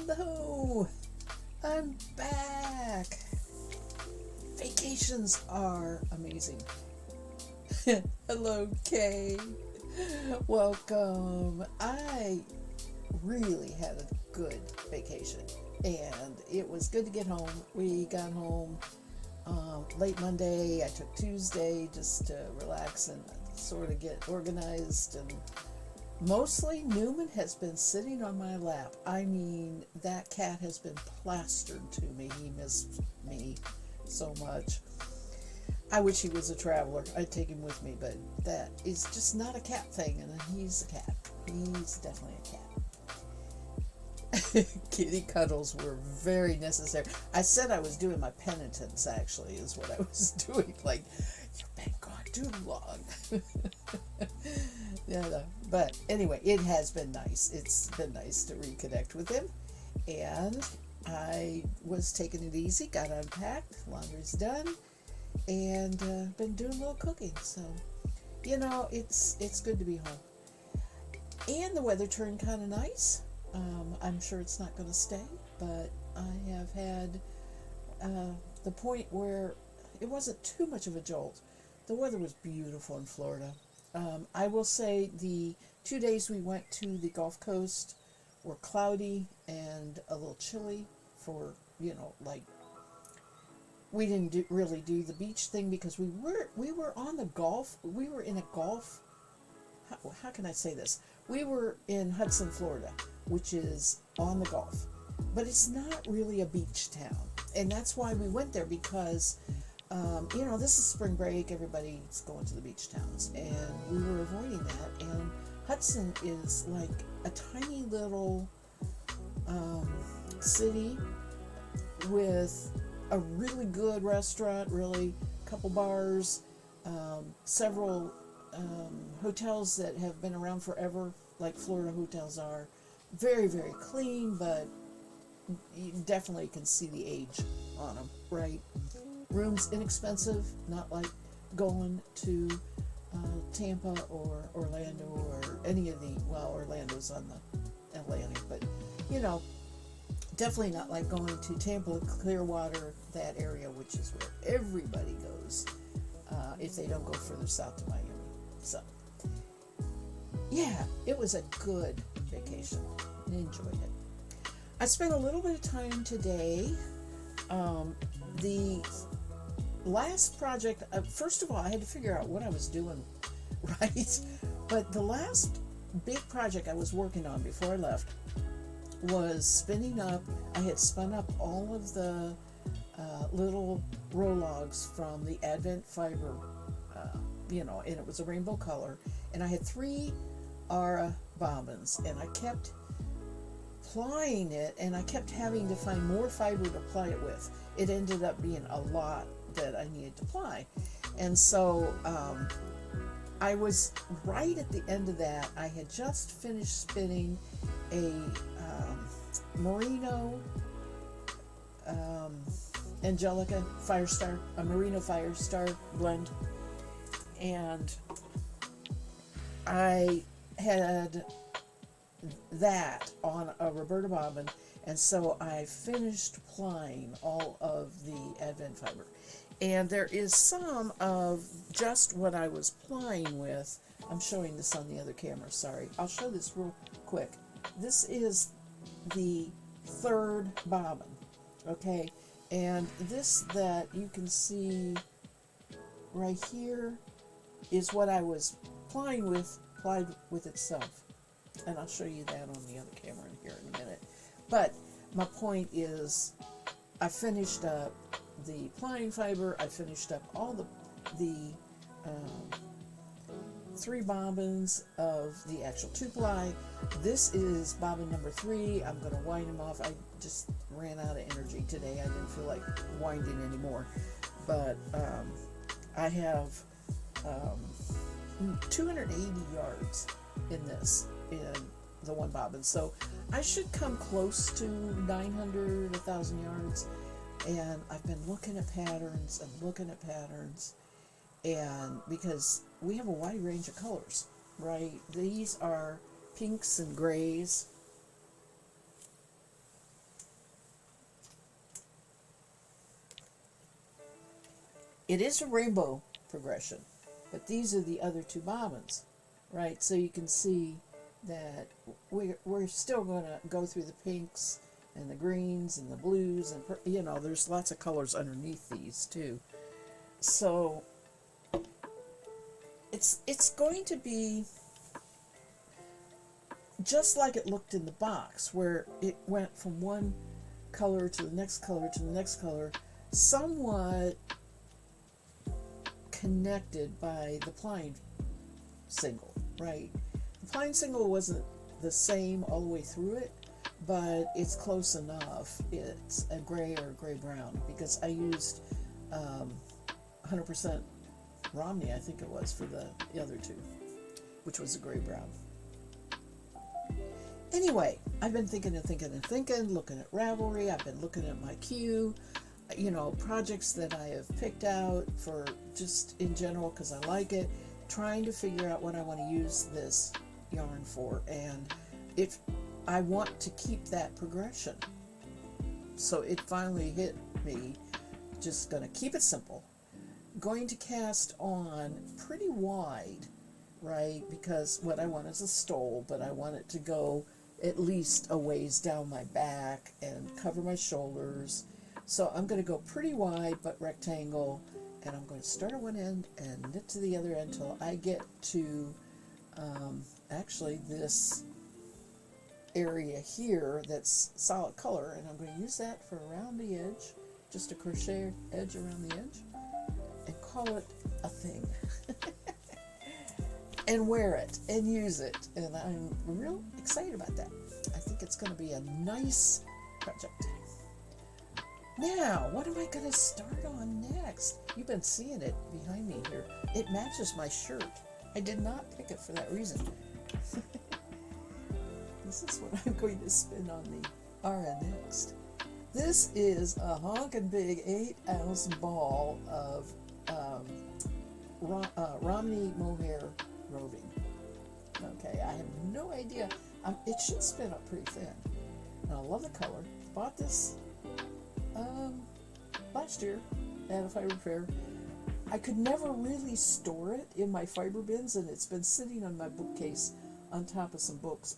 Hello! I'm back! Vacations are amazing. Hello, Kay. Welcome. I really had a good vacation and it was good to get home. We got home late Monday. I took Tuesday just to relax and sort of get organized, and mostly Newman has been sitting on my lap. I mean, that cat has been plastered to me. He missed me so much. I wish he was a traveler. I'd take him with me, but that is just not a cat thing, and he's a cat. He's definitely a cat. Kitty cuddles were very necessary. I said I was doing my penitence, actually, is what I was doing. Like, you've been gone too long. Yeah, no. But anyway, it has been nice. It's been nice to reconnect with him. And I was taking it easy, got unpacked, laundry's done, and been doing a little cooking. So, it's good to be home. And the weather turned kind of nice. I'm sure it's not going to stay, but I have had the point where it wasn't too much of a jolt. The weather was beautiful in Florida. I will say the 2 days we went to the Gulf Coast were cloudy and a little chilly for, like, we didn't really do the beach thing because we were on the Gulf. We were in a Gulf. How can I say this? We were in Hudson, Florida, which is on the Gulf, but it's not really a beach town, and that's why we went there because, this is spring break. Everybody's going to the beach towns, and we were avoiding that. And Hudson is like a tiny little city with a really good restaurant, really a couple bars, several hotels that have been around forever, like Florida hotels are. Very, very clean, but you definitely can see the age on them, right? Rooms inexpensive, not like going to Tampa or Orlando or any of the, well, Orlando's on the Atlantic, but definitely not like going to Tampa, Clearwater, that area, which is where everybody goes if they don't go further south to Miami. So, yeah, it was a good vacation. I enjoyed it. I spent a little bit of time today. The last project, first of all, I had to figure out what I was doing right. But the last big project I was working on before I left was spinning up. I had spun up all of the little row logs from the Advent fiber, and it was a rainbow color. And I had 3 Ara bobbins, and I kept plying it, and I kept having to find more fiber to ply it with. It ended up being a lot that I needed to ply. And so I was right at the end of that. I had just finished spinning a Merino Angelica Firestar, a Merino Firestar blend. And I had that on a Roberta bobbin, and so I finished plying all of the Advent fiber. And there is some of just what I was plying with. I'm showing this on the other camera, sorry. I'll show this real quick. This is the 3rd bobbin, okay? And this that you can see right here is what I was plied with itself. And I'll show you that on the other camera in here in a minute. But my point is, I finished up the plying fiber. I finished up all the 3 bobbins of the actual 2-ply. This is bobbin number 3. I'm going to wind them off. I just ran out of energy today. I didn't feel like winding anymore. But I have 280 yards in this, in the 1 bobbin. So I should come close to 900, 1,000 yards. And I've been looking at patterns and because we have a wide range of colors, right? These are pinks and grays. It is a rainbow progression, but these are the other two bobbins, right? So you can see that we're still going to go through the pinks and the greens and the blues and there's lots of colors underneath these too. So it's going to be just like it looked in the box, where it went from one color to the next color to the next color, somewhat connected by the pine single, right? The pine single wasn't the same all the way through it, but it's close enough. It's a gray or a gray brown, because I used 100% Romney, I think it was, for the other two, which was a gray brown. Anyway, I've been thinking, looking at Ravelry. I've been looking at my queue, projects that I have picked out for just in general because I like it, trying to figure out what I want to use this yarn for, and if I want to keep that progression. So it finally hit me, just going to keep it simple. Going to cast on pretty wide, right, because what I want is a stole, but I want it to go at least a ways down my back and cover my shoulders. So I'm going to go pretty wide but rectangle, and I'm going to start at one end and knit to the other end until I get to actually this area here that's solid color, and I'm going to use that for around the edge, just a crochet edge around the edge, and call it a thing. And wear it and use it, and I'm real excited about that. I think it's going to be a nice project. Now, what am I going to start on next? You've been seeing it behind me here. It matches my shirt. I did not pick it for that reason. This is what I'm going to spin on the RN next. This is a honkin' big 8-ounce ball of Romney Mohair roving. Okay, I have no idea. It should spin up pretty thin. And I love the color. Bought this last year at a fiber fair. I could never really store it in my fiber bins, and it's been sitting on my bookcase on top of some books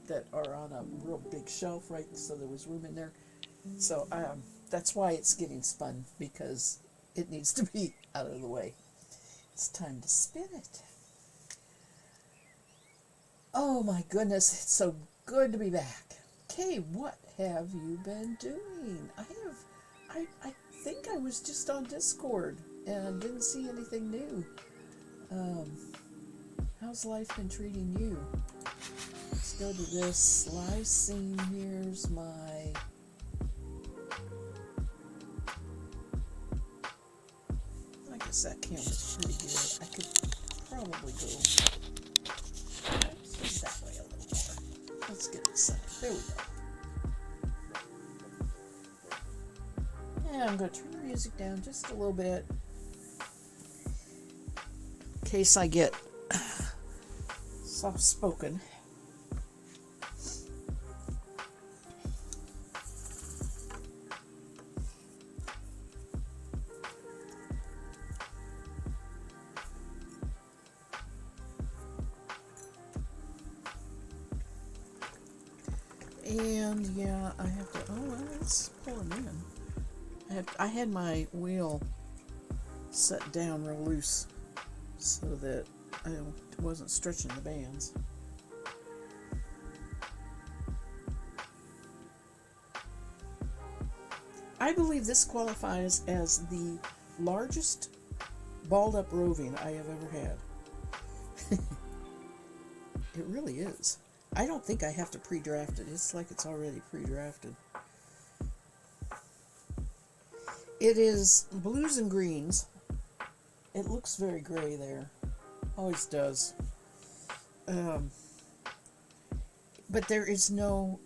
that are on a real big shelf, right? So there was room in there. So that's why it's getting spun, because it needs to be out of the way. It's time to spin it. Oh my goodness, it's so good to be back. Okay, what have you been doing? I think I was just on Discord and didn't see anything new. How's life been treating you? Let's go to this live scene. Here's my... I guess that camera's pretty good. I could probably go that way a little more. Let's get it centered. There we go. And I'm going to turn the music down just a little bit in case I get soft-spoken. And yeah, I have to, let's pull them in. I had my wheel set down real loose so that I wasn't stretching the bands. I believe this qualifies as the largest balled up roving I have ever had. It really is. I don't think I have to pre-draft it. It's like it's already pre-drafted. It is blues and greens. It looks very gray there. Always does. But there is no,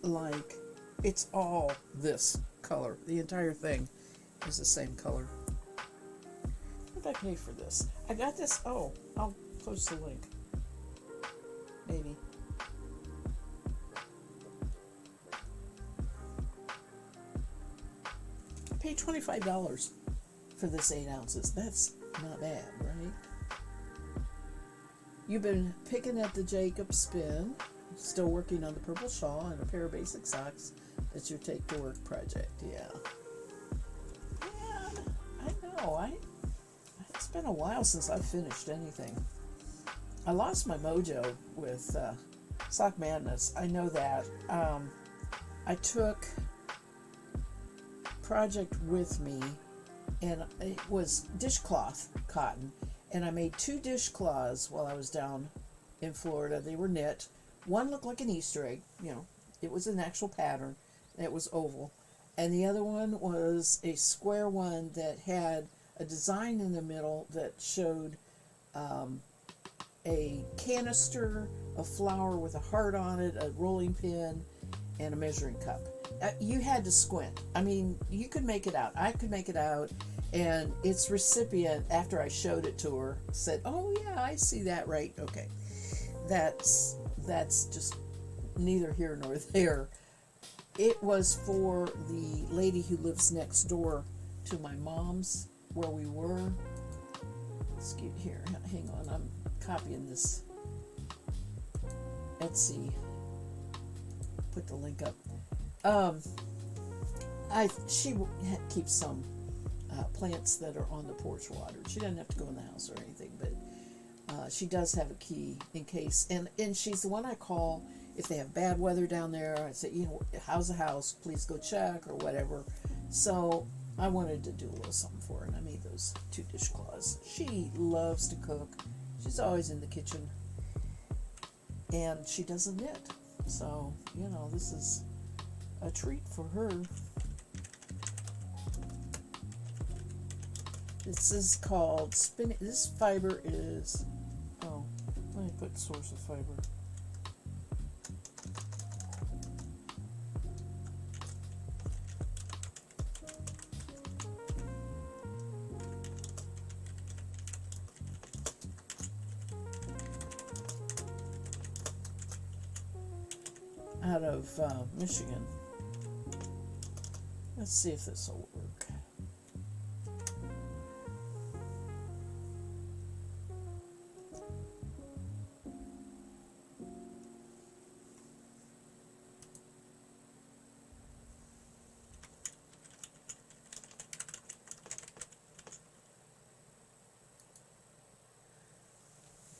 it's all this color. The entire thing is the same color. What did I pay for this? I got this, I'll post the link. Maybe. I paid $25 for this 8 ounces. That's not bad, right? You've been picking at the Jacob Spin, still working on the purple shawl and a pair of basic socks. That's your take to work project, yeah. Man, I know, it's been a while since I've finished anything. I lost my mojo with Sock Madness. I know that. I took project with me, and it was dishcloth cotton, and I made 2 dishcloths while I was down in Florida. They were knit. One looked like an Easter egg, it was an actual pattern. It was oval, and the other one was a square one that had a design in the middle that showed a canister of flour with a heart on it, a rolling pin, and a measuring cup. You had to squint. I mean, you could make it out. I could make it out. And its recipient, after I showed it to her, said, "Oh yeah, I see that, right? Okay." That's just neither here nor there. It was for the lady who lives next door to my mom's, where we were. Excuse here, hang on, I'm copying this Etsy. Put the link up. She keeps some plants that are on the porch watered. She doesn't have to go in the house or anything, but she does have a key in case. And she's the one I call if they have bad weather down there. I say, how's the house? Please go check or whatever. So I wanted to do a little something for her, and I made those 2 dishcloths. She loves to cook. She's always in the kitchen, and she doesn't knit. So, this is a treat for her. This is called spinning. This fiber is, let me put source of fiber. Out of Michigan. Let's see if this will work.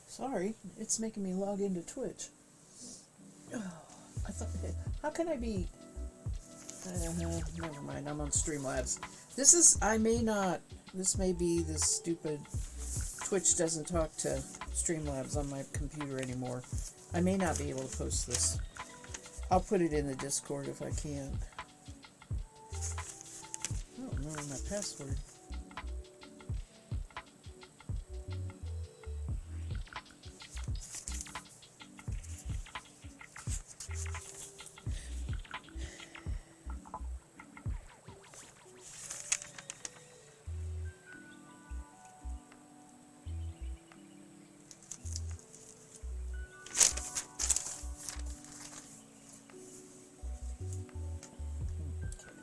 Sorry, it's making me log into Twitch. I thought, how can I be? Never mind. I'm on Streamlabs. This may be the stupid. Twitch doesn't talk to Streamlabs on my computer anymore. I may not be able to post this. I'll put it in the Discord if I can. I don't remember my password.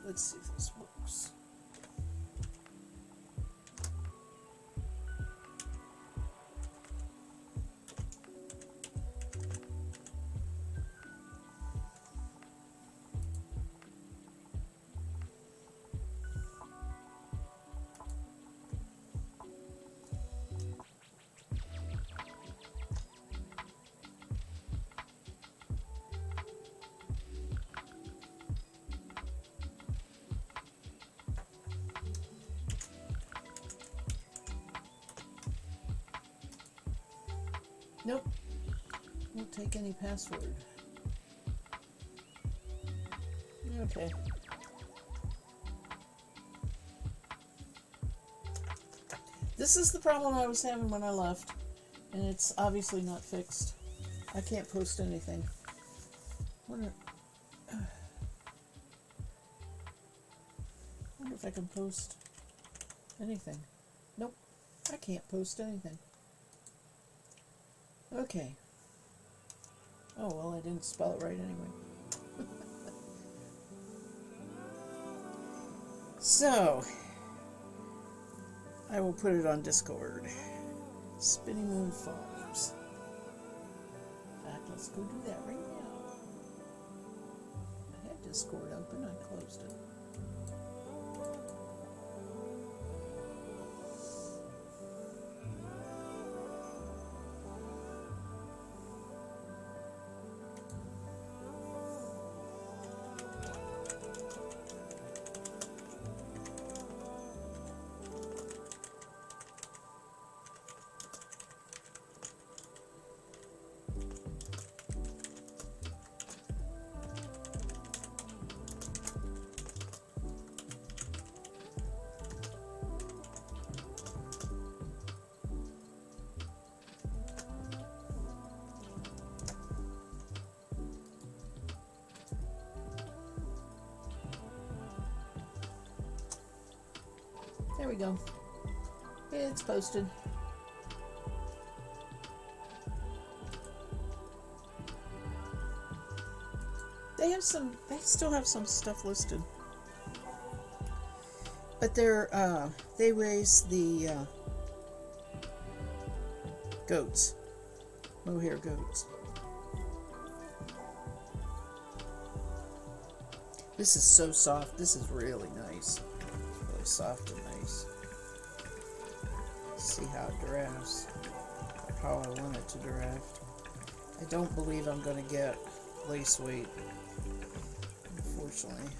Let's see if this works. Nope. Won't take any password. Okay. This is the problem I was having when I left, and it's obviously not fixed. I can't post anything. Wonder if I can post anything. Nope. I can't post anything. Okay. Oh, well, I didn't spell it right anyway. So, I will put it on Discord. Spinning Moon Farms. In fact, let's go do that right now. I had Discord open, I closed it. There we go. It's posted. They still have some stuff listed. But they raise the goats. Mohair goats. This is so soft. This is really nice. Really soft and nice. See how it drafts. How I want it to draft. I don't believe I'm going to get lace weight, unfortunately.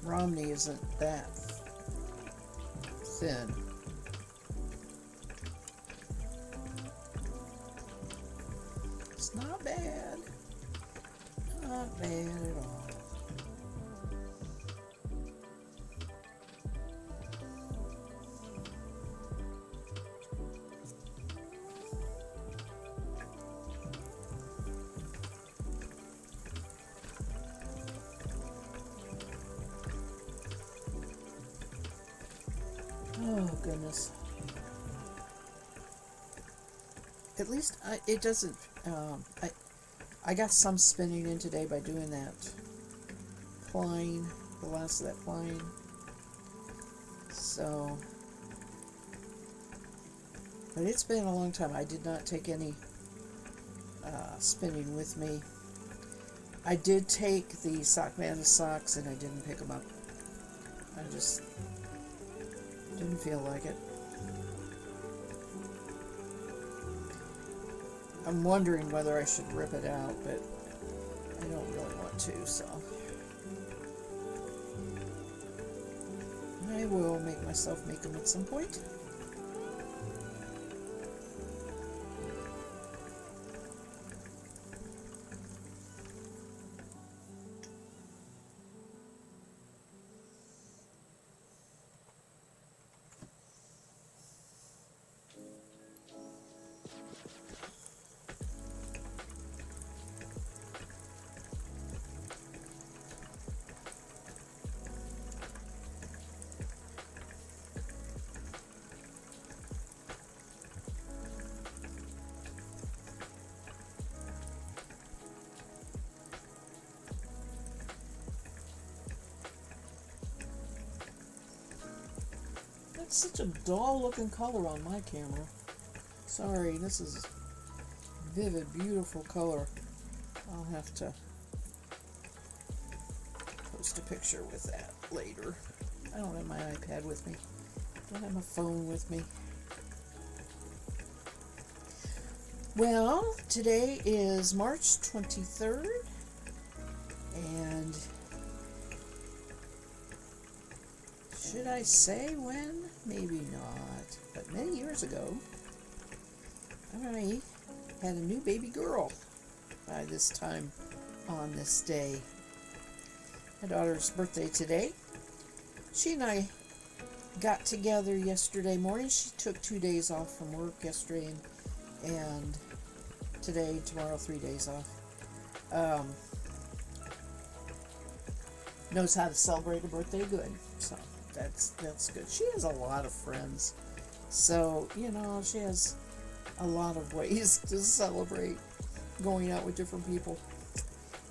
Romney isn't that thin. It's not bad. Not bad at all. Oh goodness. At least it doesn't. I got some spinning in today by doing that pline, the last of that pline. So, but it's been a long time. I did not take any spinning with me. I did take the Sock Madness socks and I didn't pick them up. I just didn't feel like it. I'm wondering whether I should rip it out, but I don't really want to, so I will make myself make them at some point. That's such a dull looking color on my camera. Sorry, this is vivid, beautiful color. I'll have to post a picture with that later. I don't have my iPad with me. I don't have my phone with me. Well, today is March 23rd, and should I say when? Maybe not. But many years ago, I had a new baby girl by this time on this day. My daughter's birthday today. She and I got together yesterday morning. She took 2 days off from work yesterday and today, tomorrow, 3 days off. Knows how to celebrate a birthday good. So that's good. She has a lot of friends. So, she has a lot of ways to celebrate going out with different people.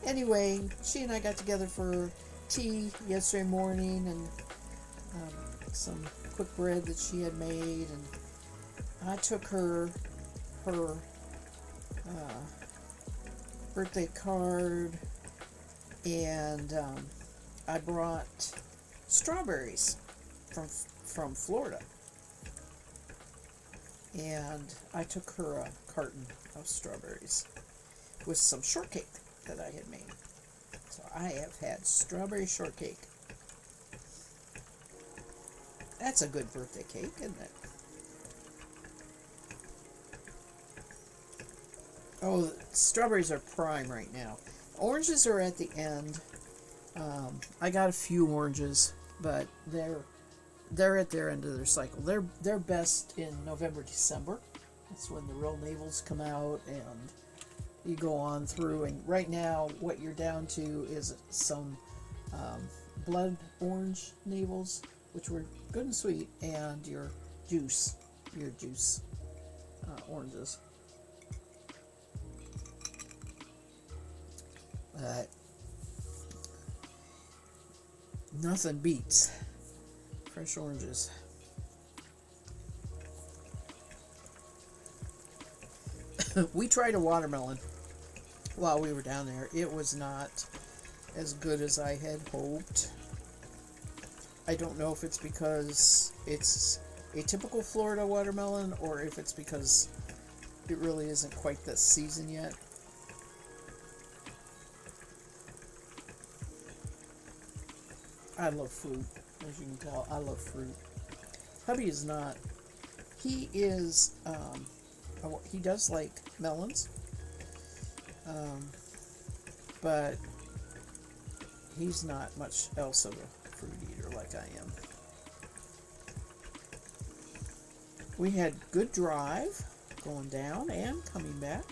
Anyway, she and I got together for tea yesterday morning and some quick bread that she had made, and I took her birthday card, and I brought strawberries from Florida, and I took her a carton of strawberries with some shortcake that I had made. So I have had strawberry shortcake. That's a good birthday cake, isn't it? Oh, strawberries are prime right now. Oranges are at the end. I got a few oranges, but they're at their end of their cycle. They're best in November, December. That's when the real navels come out, and you go on through. And right now, what you're down to is some blood orange navels, which were good and sweet, and your juice oranges. But nothing beats fresh oranges. We tried a watermelon while we were down there. It was not as good as I had hoped. I don't know if it's because it's a typical Florida watermelon or if it's because it really isn't quite the season yet. I love fruit, as you can tell. I love fruit. Hubby is not. He is. He does like melons, but he's not much else of a fruit eater like I am. We had good drive going down and coming back.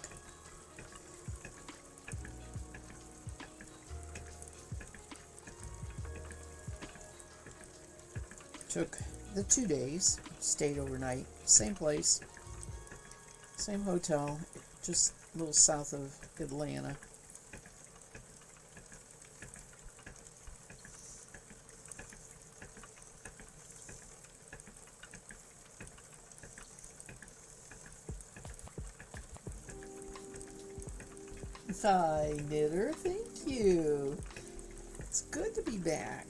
Took the 2 days, stayed overnight, same place, same hotel, just a little south of Atlanta. Hi, Knitter, thank you. It's good to be back.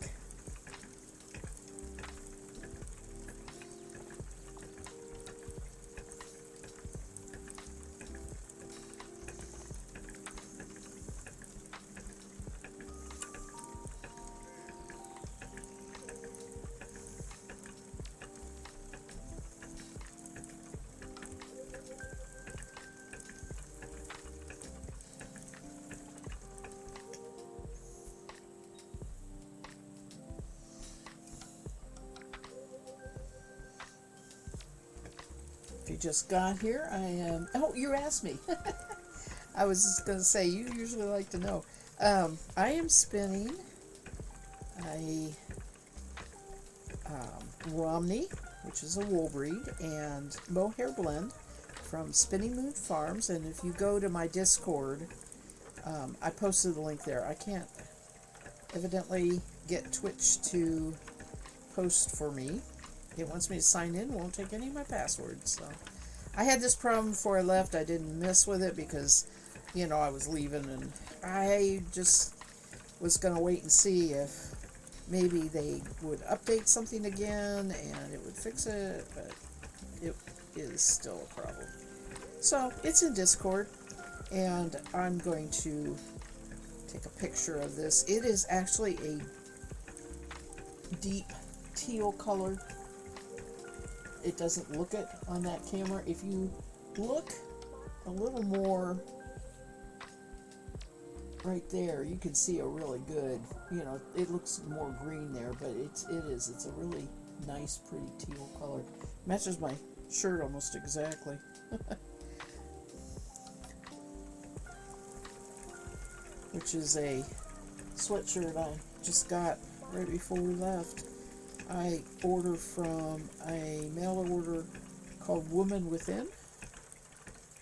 If you just got here, I am. Oh, you asked me. I was just going to say, you usually like to know. I am spinning a Romney, which is a wool breed, and mohair blend from Spinning Moon Farms. And if you go to my Discord, I posted the link there. I can't evidently get Twitch to post for me. It wants me to sign in, won't take any of my passwords. So I had this problem before I left. I didn't mess with it because, I was leaving, and I just was going to wait and see if maybe they would update something again and it would fix it, but it is still a problem. So it's in Discord, and I'm going to take a picture of this. It is actually a deep teal color. It doesn't look it on that camera. If you look a little more right there, you can see a really good, it looks more green there, but it's a really nice, pretty teal color. Matches my shirt almost exactly. Which is a sweatshirt I just got right before we left. I order from a mail order called Woman Within.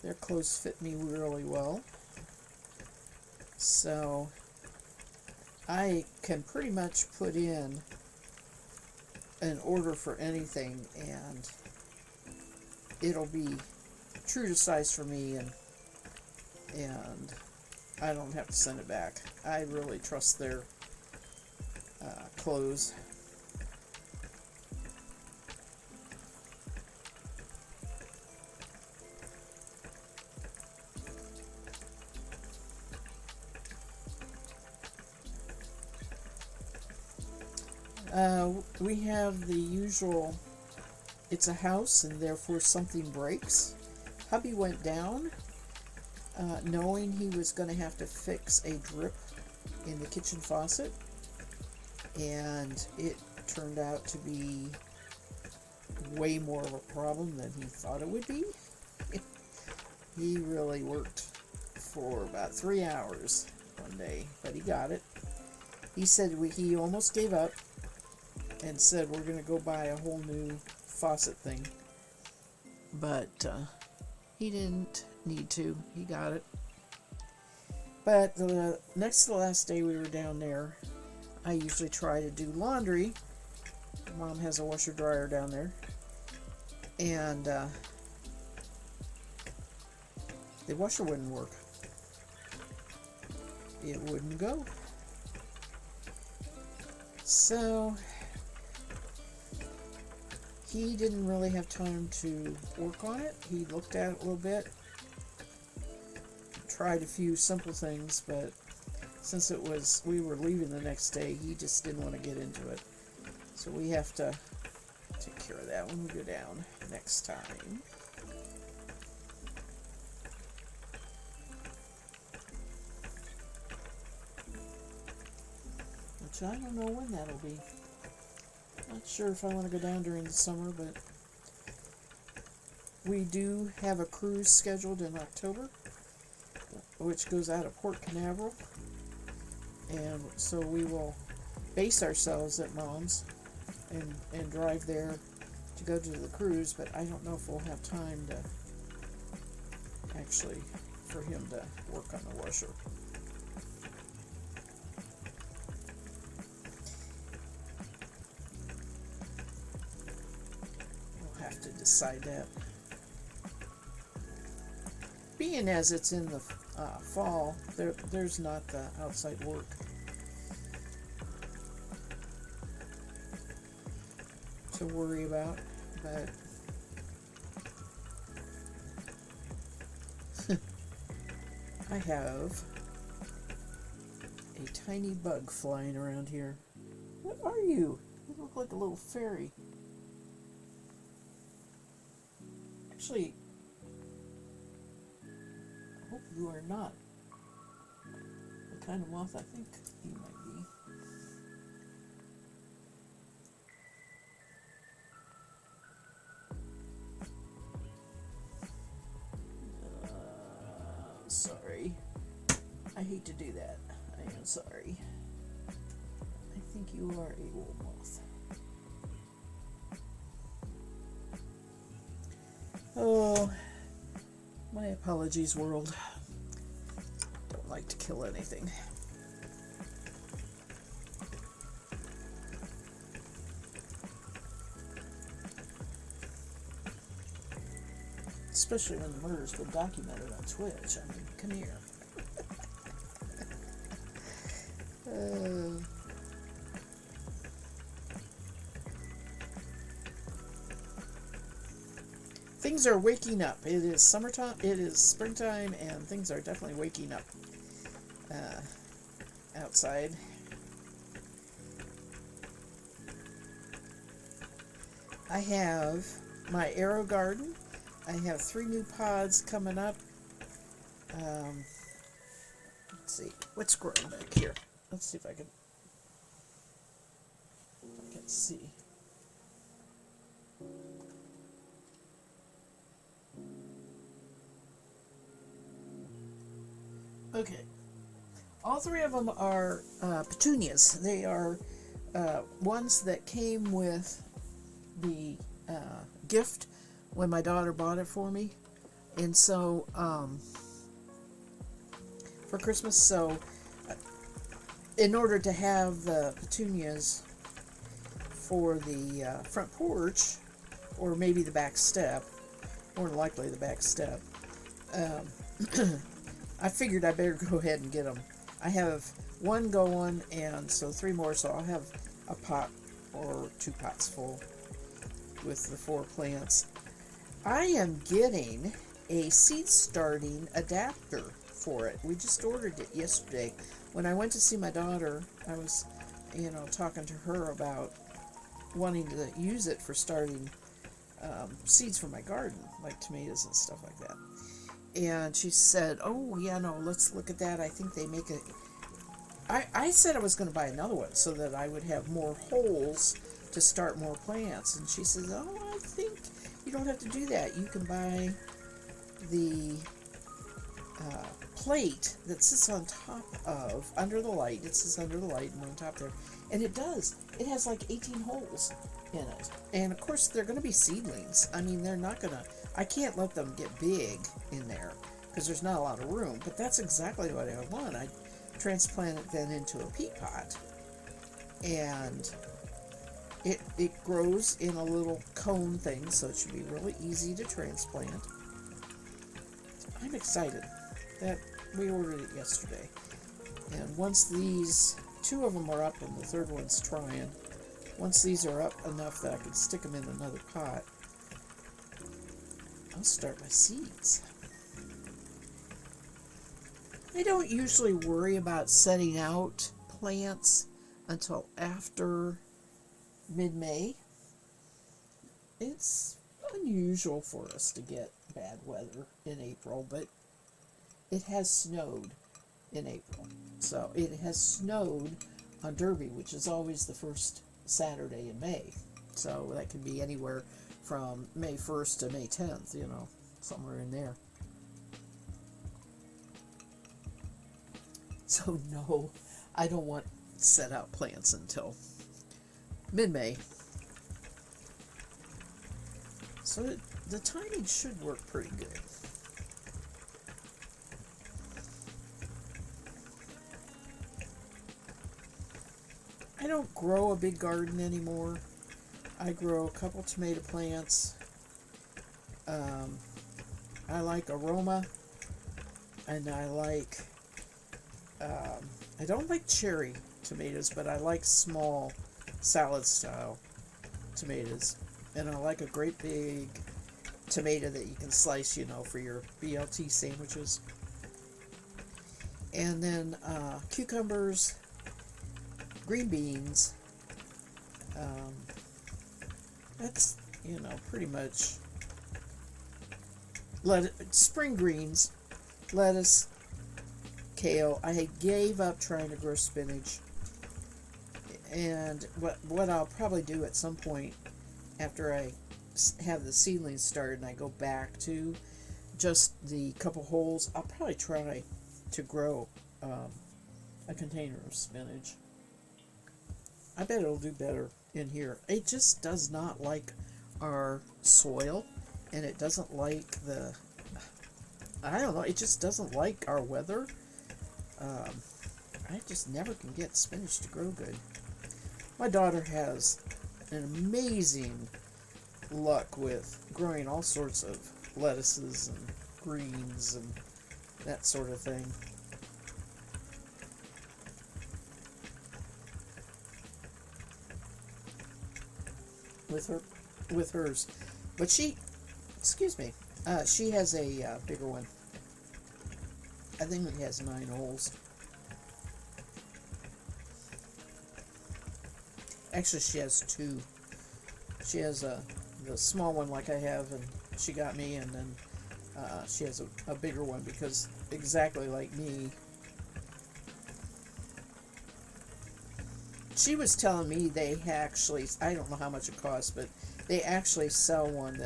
Their clothes fit me really well. So I can pretty much put in an order for anything and it'll be true to size for me, and I don't have to send it back. I really trust their clothes. We have the usual, it's a house and therefore something breaks. Hubby went down knowing he was going to have to fix a drip in the kitchen faucet, and it turned out to be way more of a problem than he thought it would be. He really worked for about 3 hours one day, but he got it. He said he almost gave up and said we're going to go buy a whole new faucet thing, but he didn't need to. He got it. But the next to the last day we were down there, I usually try to do laundry. Mom has a washer dryer down there, and the washer wouldn't work. It wouldn't go. So he didn't really have time to work on it. He looked at it a little bit, tried a few simple things, but since we were leaving the next day, he just didn't want to get into it. So we have to take care of that when we go down next time. Which I don't know when that'll be. Not sure if I want to go down during the summer, but we do have a cruise scheduled in October, which goes out of Port Canaveral, and so we will base ourselves at Mom's and drive there to go to the cruise, but I don't know if we'll have time to actually for him to work on the washer. We'll have to decide that. Being as it's in the fall, there's not the outside work. To worry about, but I have a tiny bug flying around here. What are you? You look like a little fairy. Actually, I hope you are not the kind of moth I think you might be. Sorry. I hate to do that. I am sorry. I think you are a wool moth. Oh, my apologies, world. Don't like to kill anything. Especially when the murder's been documented on Twitch. I mean, come here. Things are waking up. It is summertime. It is springtime, and things are definitely waking up outside. I have my Aero Garden. I have 3 new pods coming up. Let's see what's growing back here. Let's see if I can see. Okay, all 3 of them are petunias. They are ones that came with the gift when my daughter bought it for me, and so for Christmas. So in order to have the petunias for the front porch, or maybe the back step, more than likely the back step, I figured I better go ahead and get them. I have one going, and so 3 more, so I'll have a pot or 2 pots full with the 4 plants. I am getting a seed starting adapter for it. We just ordered it yesterday. When I went to see my daughter, I was, talking to her about wanting to use it for starting seeds for my garden, like tomatoes and stuff like that. And she said, "Oh, yeah, no, let's look at that. I think they make it." I said I was going to buy another one so that I would have more holes to start more plants. And she says, "Oh, I think you don't have to do that. You can buy the plate that sits on top of, under the light. It sits under the light and on top there. And it does. It has like 18 holes in it. And of course, they're going to be seedlings. I mean, they're not going to, I can't let them get big in there because there's not a lot of room. But that's exactly what I want. I transplant it then into a peat pot. And it grows in a little cone thing, so it should be really easy to transplant. I'm excited that we ordered it yesterday. And once these, 2 of them are up and the third one's trying, once these are up enough that I can stick them in another pot, I'll start my seeds. I don't usually worry about setting out plants until after mid-May. It's unusual for us to get bad weather in April, but it has snowed in April. So it has snowed on Derby, which is always the first Saturday in May. So that can be anywhere from May 1st to May 10th, somewhere in there. So no, I don't want to set out plants until mid-May. So the timing should work pretty good. I don't grow a big garden anymore. I grow a couple tomato plants. I like aroma, and I like, I don't like cherry tomatoes, but I like small salad style tomatoes. And I like a great big tomato that you can slice, for your BLT sandwiches. And then cucumbers, green beans. That's, pretty much spring greens, lettuce, kale. I gave up trying to grow spinach. And what I'll probably do at some point after I have the seedlings started and I go back to just the couple holes, I'll probably try to grow a container of spinach. I bet it'll do better in here. It just does not like our soil, and it doesn't like it just doesn't like our weather. I just never can get spinach to grow good. My daughter has an amazing luck with growing all sorts of lettuces and greens and that sort of thing. With hers, but she has a bigger one. I think it has 9 holes. Actually, she has 2. She has the small one like I have, and she got me, and then she has a bigger one because exactly like me. She was telling me they actually, I don't know how much it costs, but they actually sell one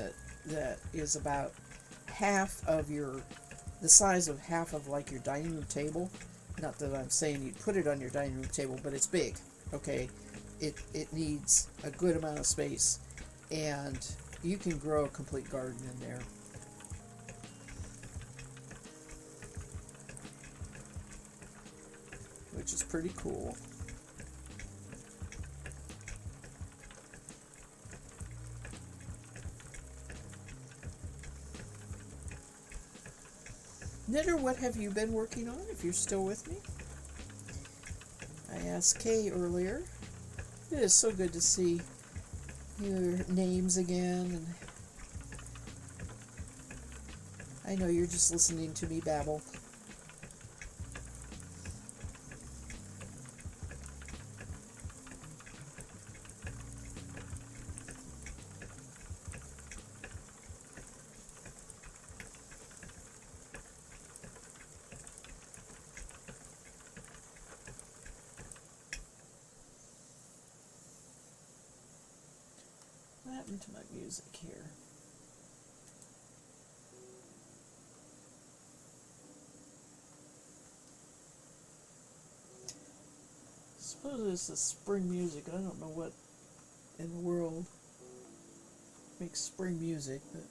that is about the size of half of like your dining room table. Not that I'm saying you'd put it on your dining room table, but it's big, okay? It needs a good amount of space, and you can grow a complete garden in there. Which is pretty cool. Knitter, what have you been working on, if you're still with me? I asked Kay earlier. It is so good to see your names again, and I know you're just listening to me babble. What happened to my music here? I suppose it's the spring music. I don't know what in the world makes spring music, but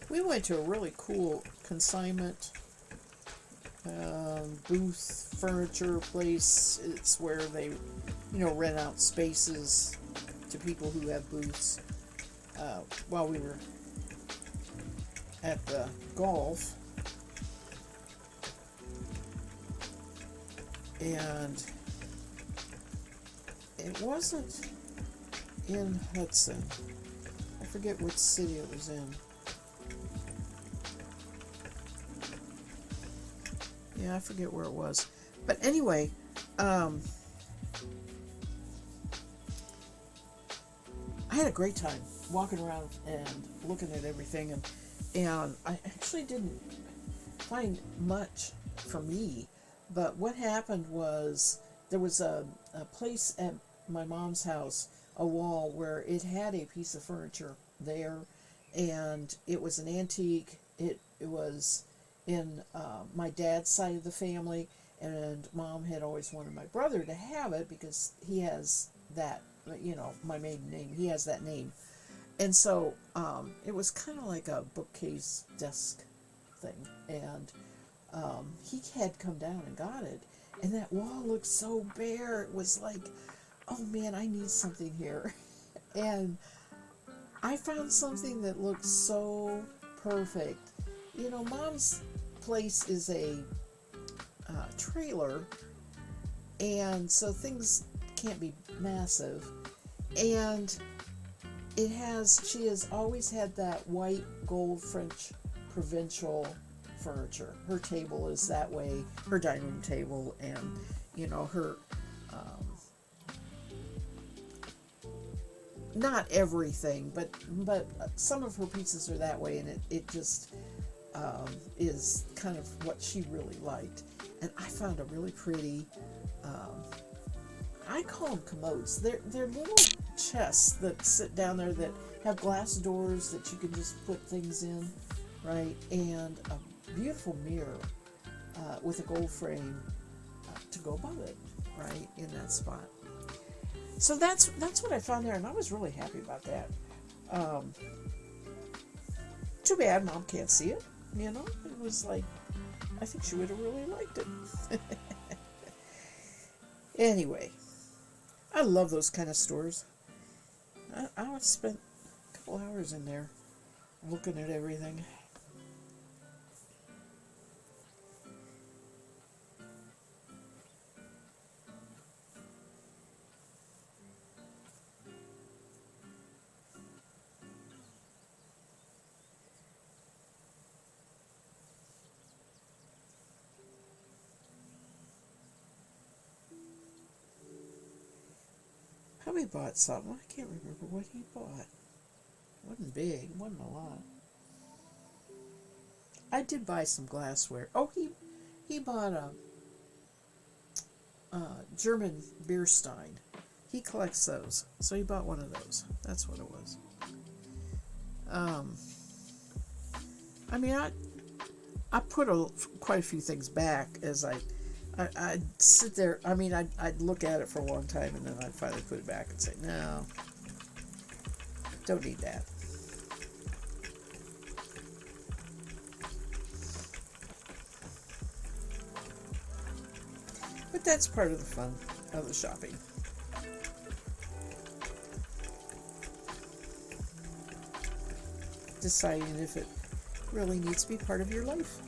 we went to a really cool consignment booth furniture place. It's where they, rent out spaces to people who have booths. While we were at the golf, and it wasn't in Hudson. I forget which city it was in. Yeah, I forget where it was. But anyway, I had a great time walking around and looking at everything, and I actually didn't find much for me. But what happened was there was a place at my mom's house, a wall where it had a piece of furniture there, and it was an antique. It was in my dad's side of the family, and Mom had always wanted my brother to have it because he has that, my maiden name. He has that name. And so it was kind of like a bookcase desk thing, and he had come down and got it, and that wall looked so bare. It was like, oh man, I need something here. And I found something that looked so perfect. Mom's place is a trailer, and so things can't be massive. And she has always had that white gold French provincial furniture. Her table is that way, her dining room table, and her not everything, but some of her pieces are that way, and it just is kind of what she really liked. And I found a really pretty, I call them commodes. They're little chests that sit down there that have glass doors that you can just put things in, right? And a beautiful mirror with a gold frame to go above it, right, in that spot. So that's what I found there, and I was really happy about that. Too bad Mom can't see it. It was like, I think she would have really liked it. Anyway, I love those kind of stores. I would spend a couple hours in there looking at everything. Hubby bought something. I can't remember what he bought. It wasn't big. It wasn't a lot. I did buy some glassware. Oh, he bought a German beer stein. He collects those, so he bought one of those. That's what it was. I mean, I put quite a few things back as I'd sit there. I mean, I'd look at it for a long time, and then I'd finally put it back and say, no, don't need that. But that's part of the fun of the shopping. Deciding if it really needs to be part of your life.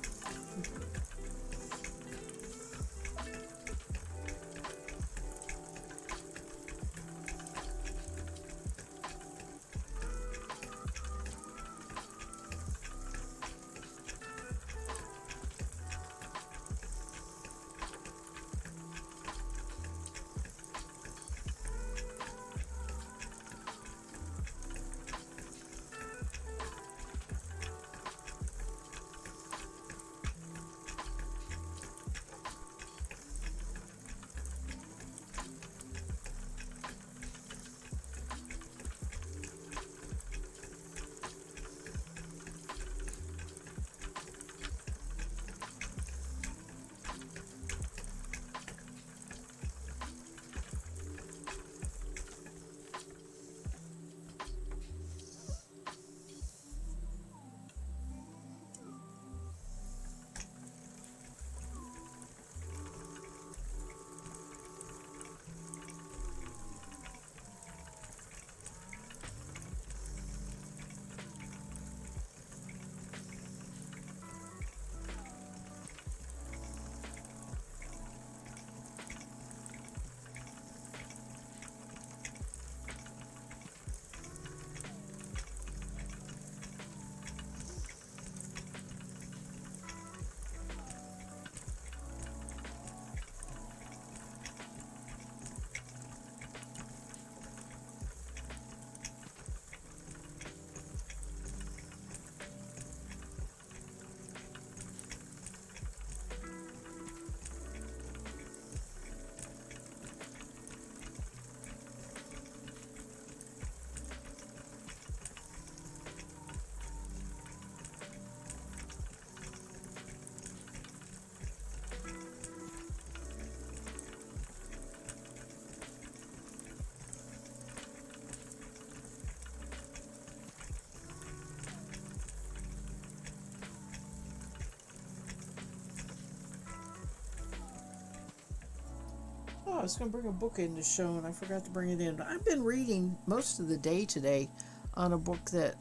Oh, I was going to bring a book in to show, and I forgot to bring it in. I've been reading most of the day today on a book that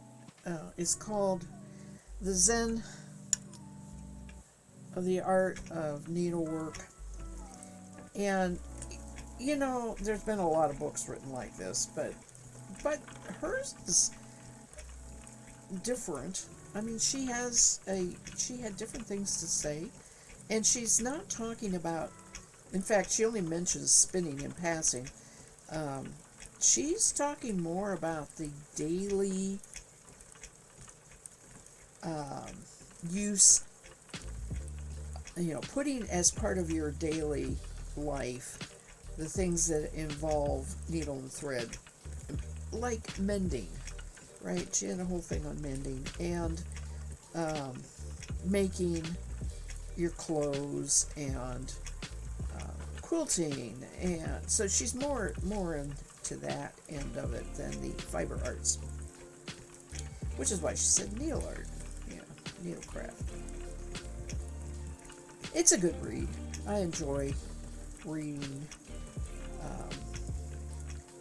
is called The Zen of the Art of Needlework. And, you know, there's been a lot of books written like this, but hers is different. I mean, she had different things to say, and she's not talking about. In fact, she only mentions spinning in passing. She's talking more about the daily use, putting as part of your daily life the things that involve needle and thread, like mending, right? She had a whole thing on mending and making your clothes and quilting, and so she's more into that end of it than the fiber arts, which is why she said needle art, needlecraft. It's a good read. I enjoy reading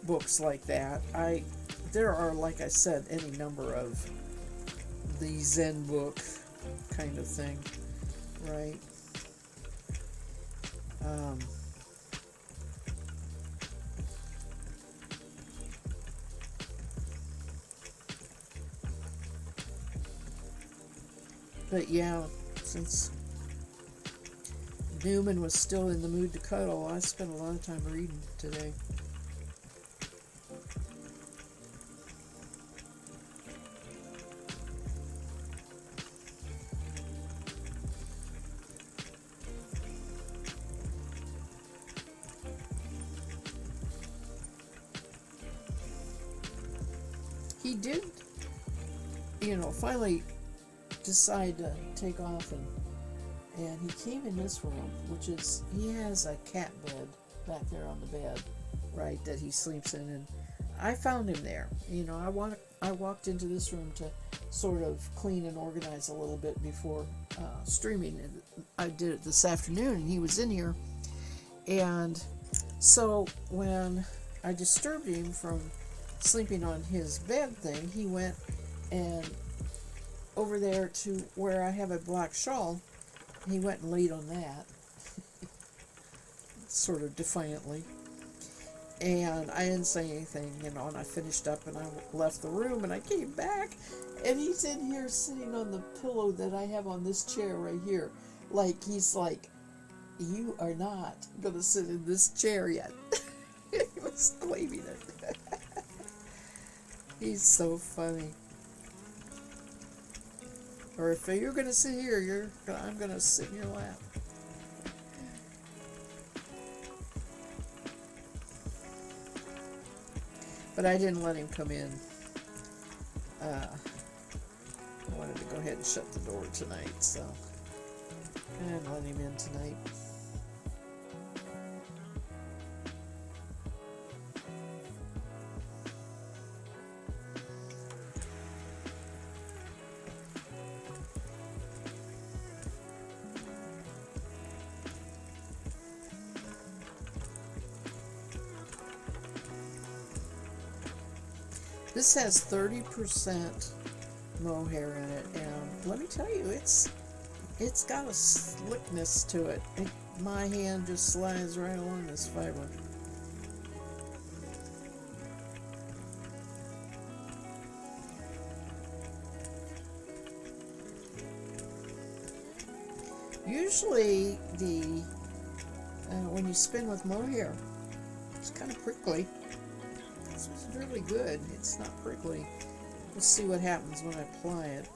books like that. There are, like I said, any number of the Zen book kind of thing, right? But yeah, since Newman was still in the mood to cuddle, I spent a lot of time reading today. did, finally decide to take off, and he came in this room, which is, he has a cat bed back there on the bed, right, that he sleeps in, and I found him there. I walked into this room to sort of clean and organize a little bit before streaming. I did it this afternoon, and he was in here, and so when I disturbed him from sleeping on his bed thing, he went and over there to where I have a black shawl. He went and laid on that, sort of defiantly. And I didn't say anything, and I finished up and I left the room, and I came back, and he's in here sitting on the pillow that I have on this chair right here. He's like, you are not going to sit in this chair yet. He was claiming it. He's so funny. Or if you're going to sit here, I'm going to sit in your lap. But I didn't let him come in. I wanted to go ahead and shut the door tonight, so I didn't let him in tonight. This has 30% mohair in it, and let me tell you, it's got a slickness to it. My hand just slides right along this fiber. Usually, when you spin with mohair, it's kind of prickly. This was really good. It's not prickly. Let's see what happens when I apply it.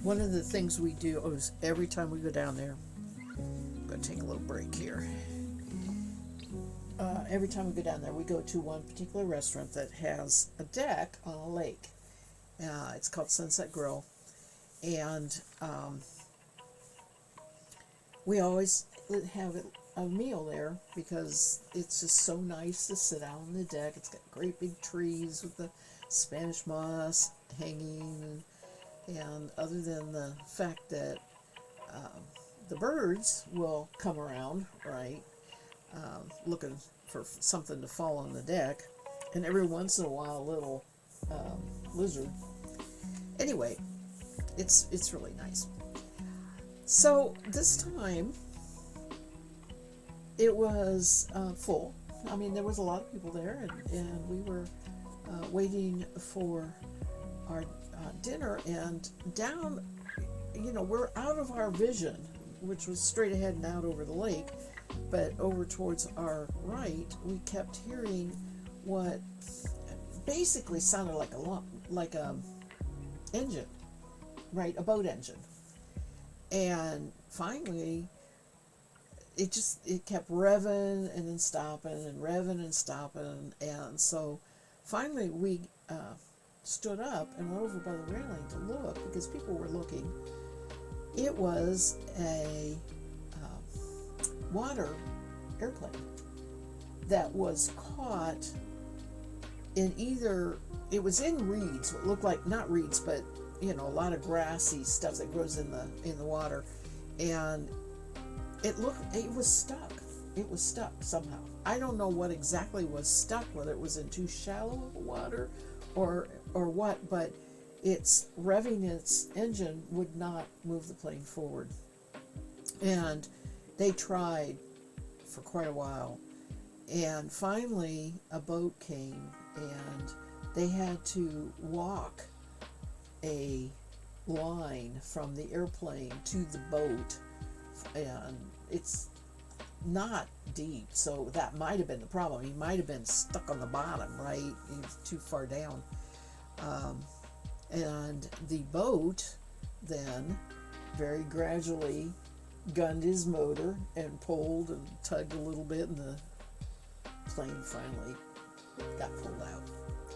one of the things we do is every time we go down there, I'm going to take a little break here. Every time we go down there, we go to one particular restaurant that has a deck on a lake. It's called Sunset Grill. And we always have a meal there because it's just so nice to sit out on the deck. It's got great big trees with the Spanish moss hanging. And other than the fact that the birds will come around, right, looking for something to fall on the deck, and every once in a while a little lizard. Anyway, it's really nice. So this time it was full. I mean, there was a lot of people there, and we were waiting for our dinner, and down, we're out of our vision, which was straight ahead and out over the lake, but over towards our right, we kept hearing what basically sounded like a engine, right, a boat engine. And finally, it kept revving and then stopping and revving and stopping, and so finally we stood up and went over by the railing to look because people were looking. It was a water airplane that was caught in it was in reeds, what looked like, not reeds, but a lot of grassy stuff that grows in the water, and it was stuck. It was stuck somehow. I don't know what exactly was stuck, whether it was in too shallow of water or what, but it's revving its engine would not move the plane forward. And they tried for quite a while, and finally a boat came, and they had to walk a line from the airplane to the boat, and it's not deep, so that might have been the problem. He might have been stuck on the bottom, right? He was too far down. And the boat then very gradually gunned his motor and pulled and tugged a little bit, and the plane finally got pulled out.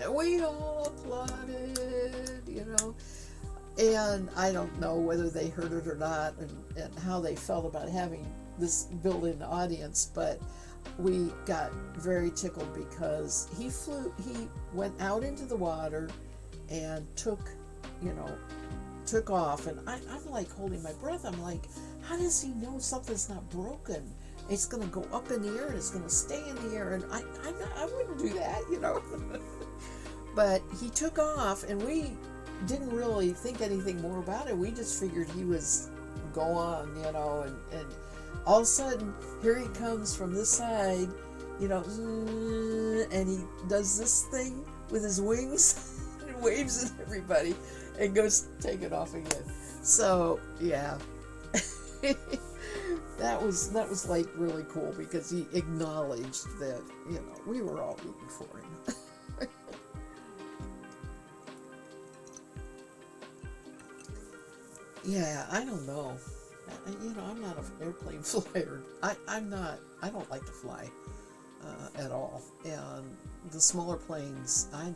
And we all applauded, and I don't know whether they heard it or not, and how they felt about having this built-in audience, but we got very tickled because he went out into the water and took off, and I'm like holding my breath. I'm like, how does he know something's not broken? It's going to go up in the air and it's going to stay in the air, and I wouldn't do that, But he took off, and we didn't really think anything more about it. We just figured he was go on, and all of a sudden, here he comes from this side, and he does this thing with his wings and waves at everybody and goes taking off again. So, yeah. that was like really cool because he acknowledged that, we were all rooting for him. Yeah, I don't know. I'm not an airplane flyer. I'm not. I don't like to fly at all. And the smaller planes, I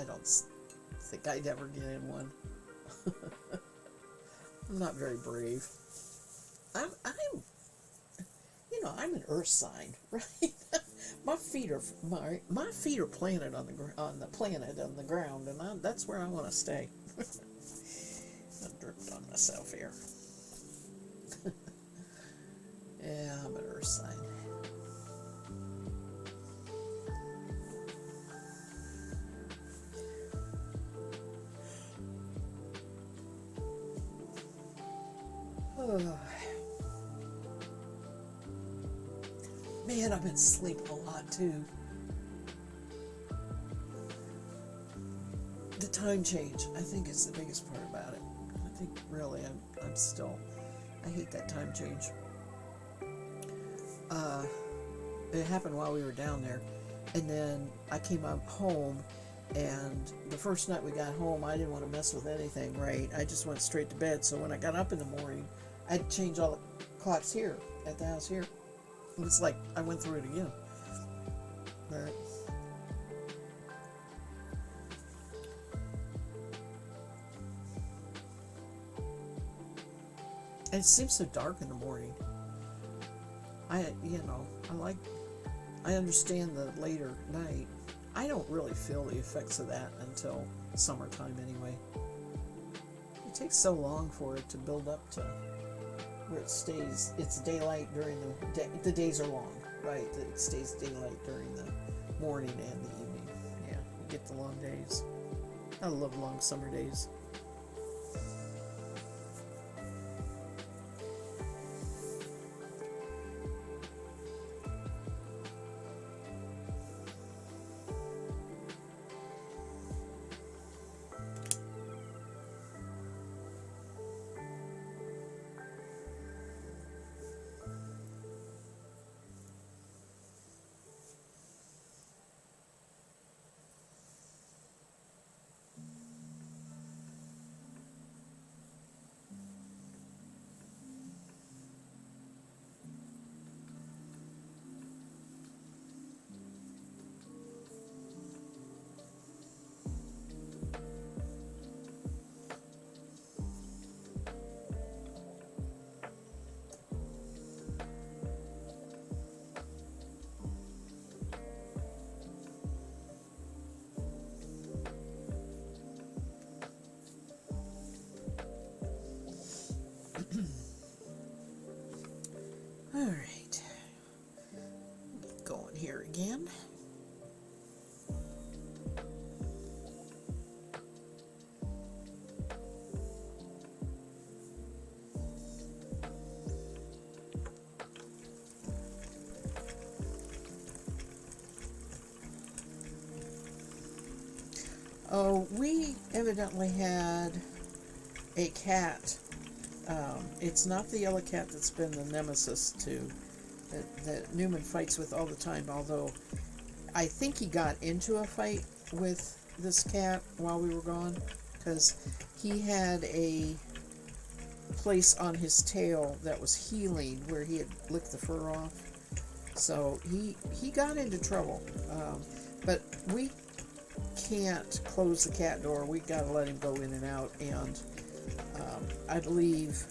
don't think I'd ever get in one. I'm not very brave. I'm an earth sign, right? my feet are planted on the ground, and that's where I want to stay. I dripped on myself here. Yeah, I'm an earth sign. Oh. Man, I've been sleeping a lot too. The time change, I think, is the biggest part about it. I think really I'm still, I hate that time change. It happened while we were down there, and then I came up home, And the first night we got home, I didn't want to mess with anything, right? I just went straight to bed. So when I got up in the morning, I had to change all the clocks here at the house here. And it's like I went through it again. But and it seems so dark in the morning. I understand the later night. I don't really feel the effects of that until summertime anyway. It takes so long for it to build up to where it stays. It's daylight during the day. The days are long, right? It stays daylight during the morning and the evening. Yeah, you get the long days. I love long summer days. All right, get going here again. Oh, we evidently had a cat. It's not the yellow cat that's been the nemesis that Newman fights with all the time, although I think he got into a fight with this cat while we were gone, because he had a place on his tail that was healing where he had licked the fur off. So he got into trouble. But we can't close the cat door. We gotta let him go in and out. And I believe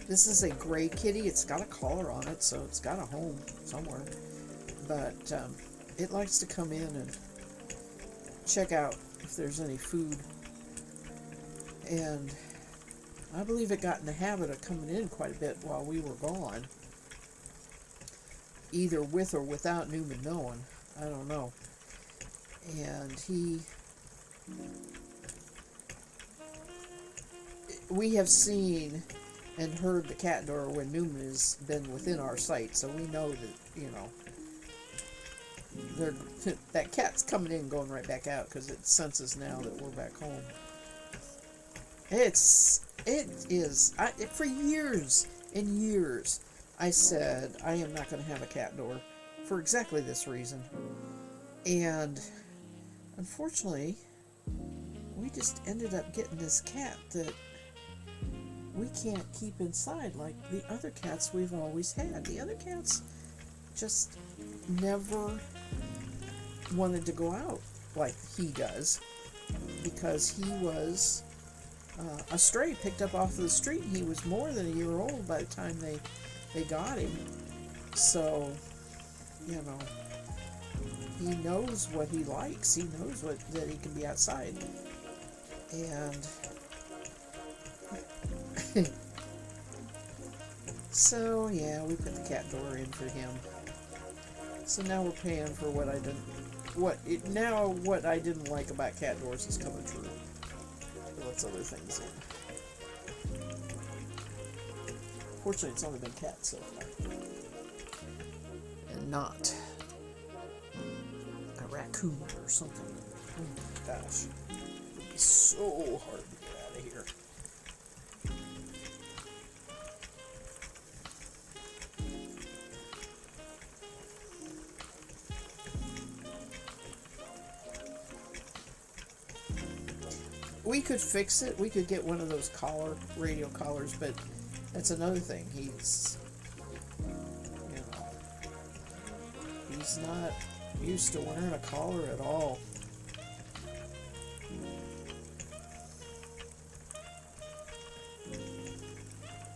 this is a gray kitty. It's got a collar on it, so it's got a home somewhere. But it likes to come in and check out if there's any food. And I believe it got in the habit of coming in quite a bit while we were gone, either with or without Newman knowing. I don't know. And we have seen and heard the cat door when Newman has been within our sight, so we know that, that cat's coming in and going right back out because it senses now that we're back home. It is. For years and years, I said I am not going to have a cat door for exactly this reason. And unfortunately, we just ended up getting this cat that we can't keep inside like the other cats we've always had. The other cats just never wanted to go out like he does because he was a stray picked up off of the street. He was more than a year old by the time they got him. So, he knows what he likes. He knows that he can be outside. And so, yeah, we put the cat door in for him. So now we're paying for what I didn't like about cat doors is coming true. It lets other things in. Fortunately, it's only been cats so far. And not a raccoon or something. Oh my gosh. It would be so hard to get out of here. we could fix it. We could get one of those radio collars, but that's another thing. He's, you know, he's not used to wearing a collar at all.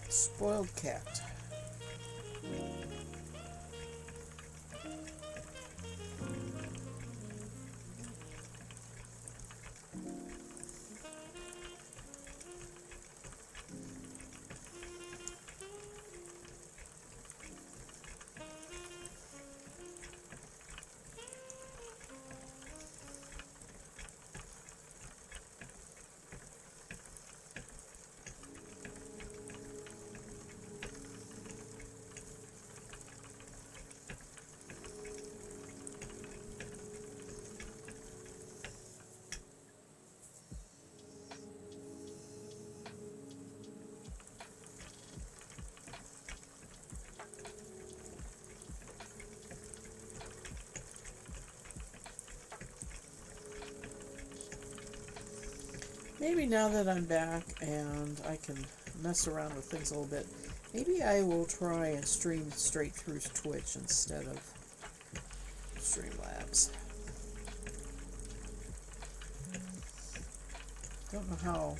Spoiled cat. Maybe now that I'm back and I can mess around with things a little bit, maybe I will try and stream straight through Twitch instead of Streamlabs. Don't know how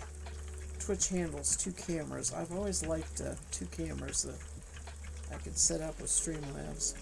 Twitch handles two cameras. I've always liked two cameras that I could set up with Streamlabs.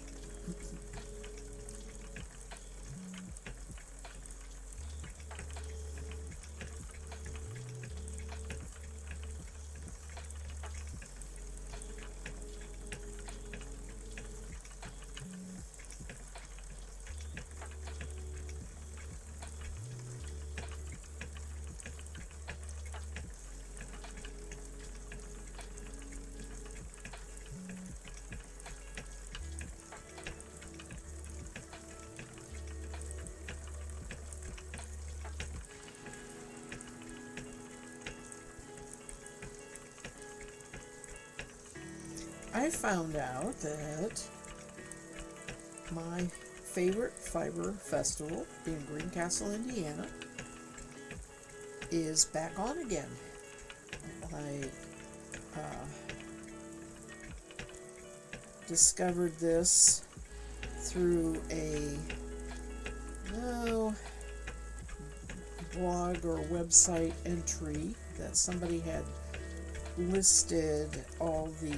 I found out that my favorite fiber festival in Greencastle, Indiana is back on again. I discovered this through a blog or website entry that somebody had listed all the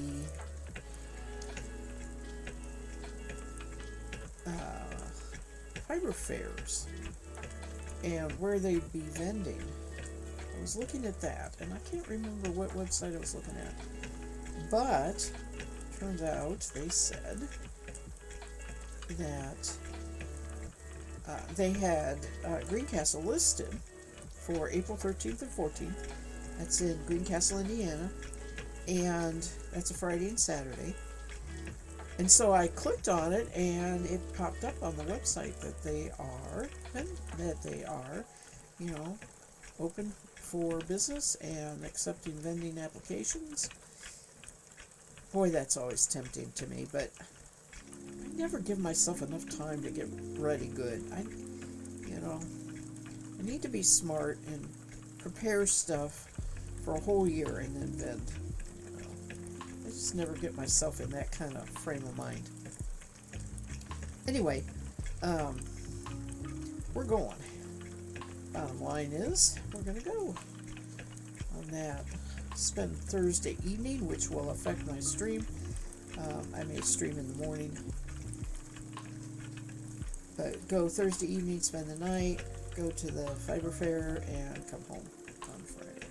fiber fairs and where they'd be vending. I was looking at that, and I can't remember what website I was looking at, but turns out they said that they had Greencastle listed for April 13th and 14th. That's in Greencastle, Indiana, and that's a Friday and Saturday. And so I clicked on it, and it popped up on the website that they are, open for business and accepting vending applications. Boy, that's always tempting to me, but I never give myself enough time to get ready good. I need to be smart and prepare stuff for a whole year and then vend. I just never get myself in that kind of frame of mind. Anyway, we're going. Bottom line is, we're going to go on that. Spend Thursday evening, which will affect my stream. I may stream in the morning. But go Thursday evening, spend the night, go to the fiber fair, and come home on Friday.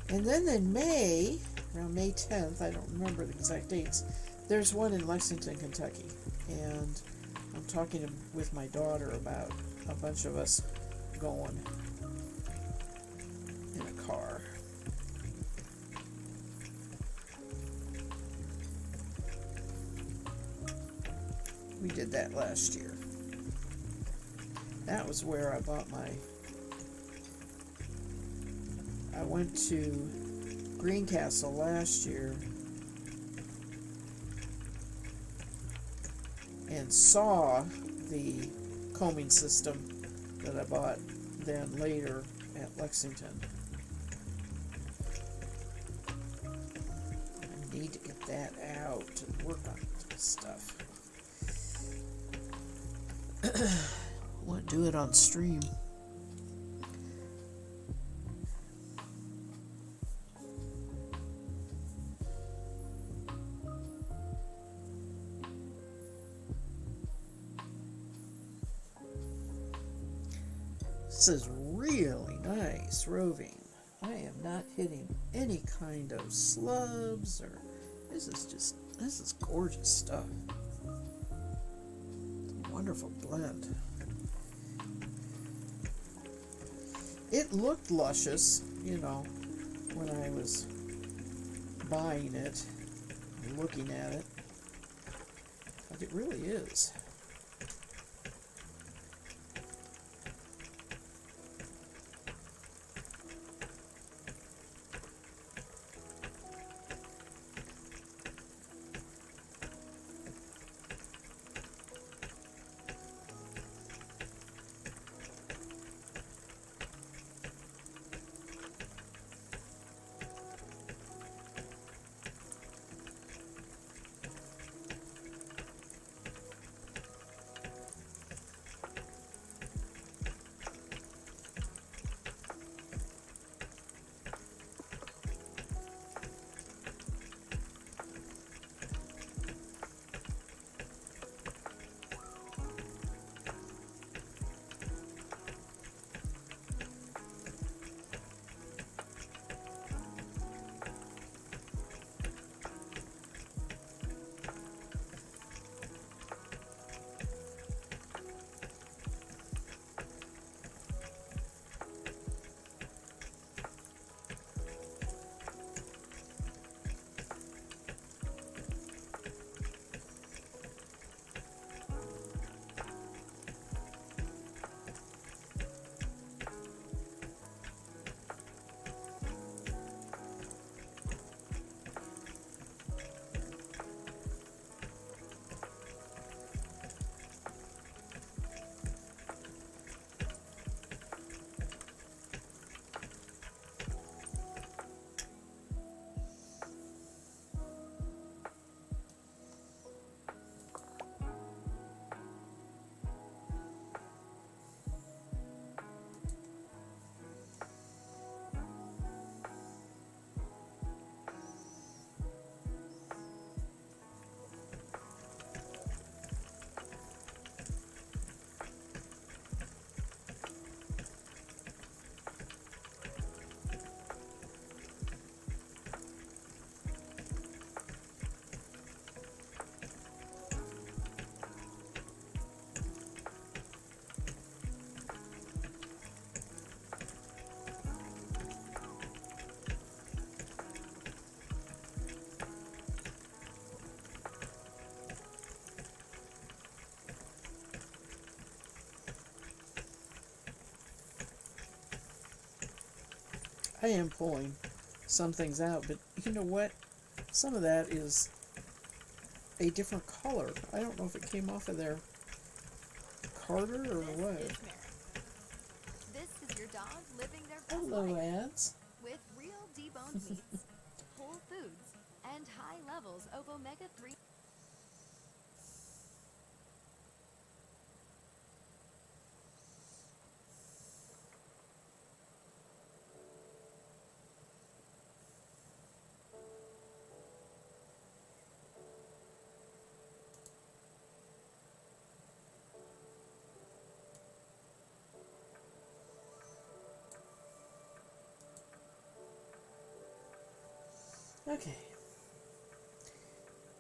And then in May, around May 10th, I don't remember the exact dates, there's one in Lexington, Kentucky. And I'm talking with my daughter about a bunch of us going in a car. We did that last year. That was where I bought I went to Greencastle last year and saw the combing system that I bought than later at Lexington. I need to get that out and work on stuff. I want to do it on stream. This is really nice roving. I am not hitting any kind of slubs or this is gorgeous stuff. It's a wonderful blend. It looked luscious, you know, when I was buying it, looking at it, but it really is. I am pulling some things out, but you know what? Some of that is a different color. I don't know if it came off of their carder or what. This is your dog living their best Hello, life ants. with real deboned meats, whole foods, and high levels of omega-3. Okay.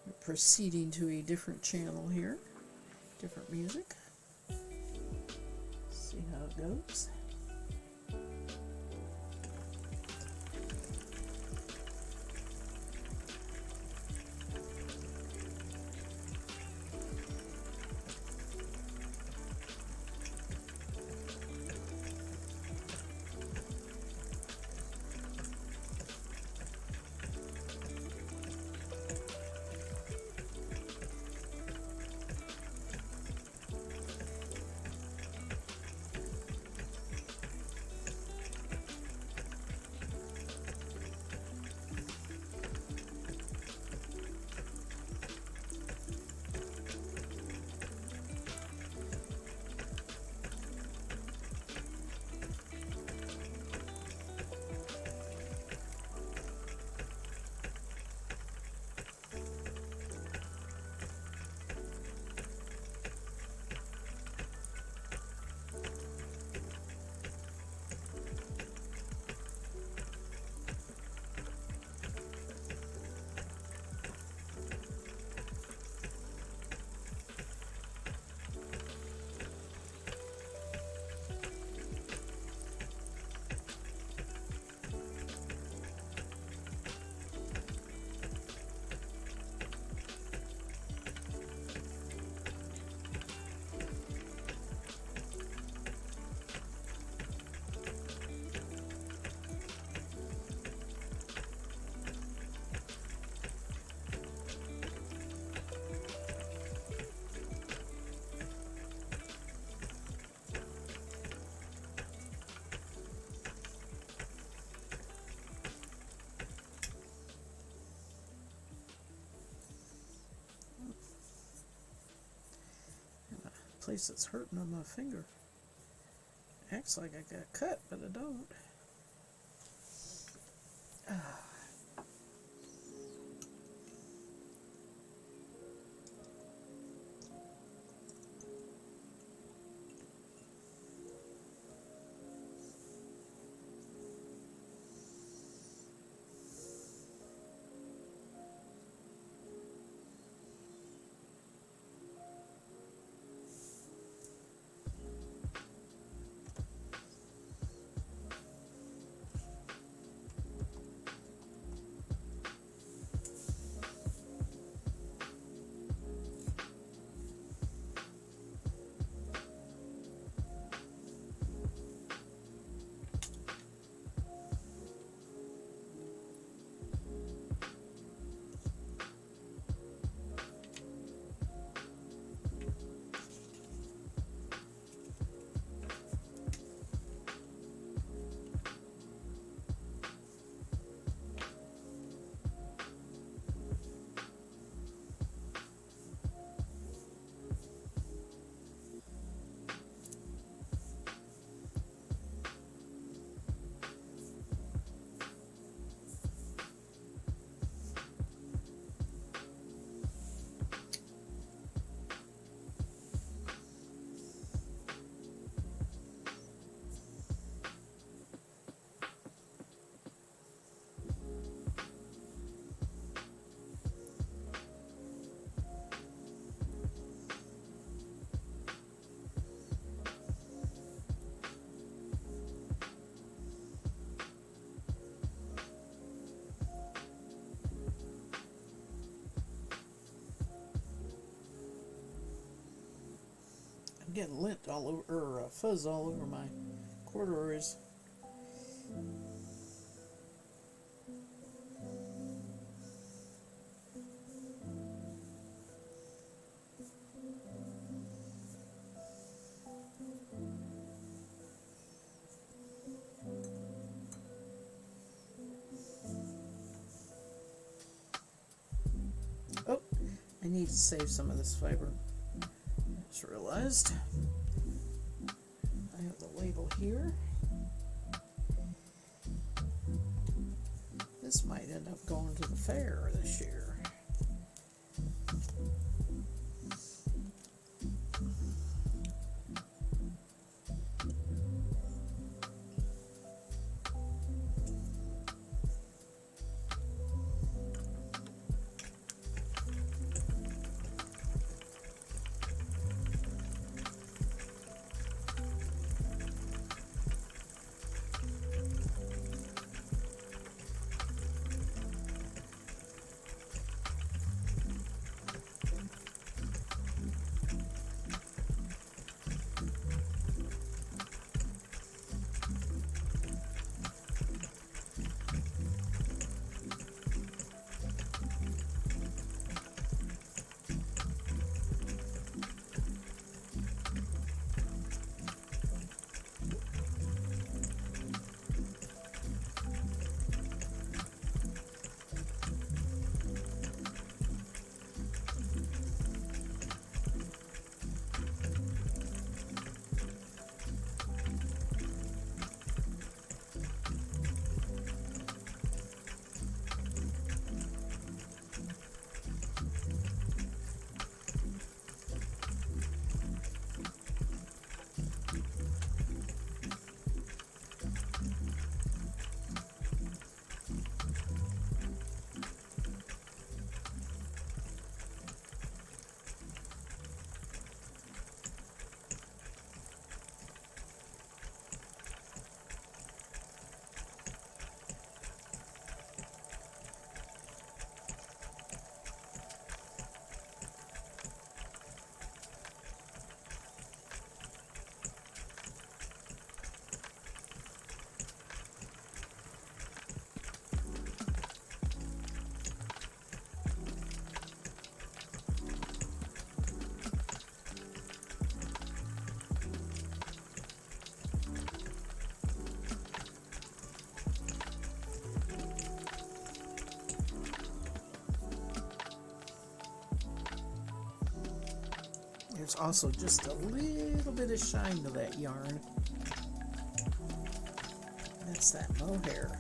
We're proceeding to a different channel here. Different music. See how it goes. place that's hurting on my finger. Acts like I got cut, but I don't. I'm getting lint all over, or fuzz all over my corduroys. Oh, I need to save some of this fiber. Just realized I have the label here. This might end up going to the fair this year. also just a little bit of shine to that yarn. That's that mohair.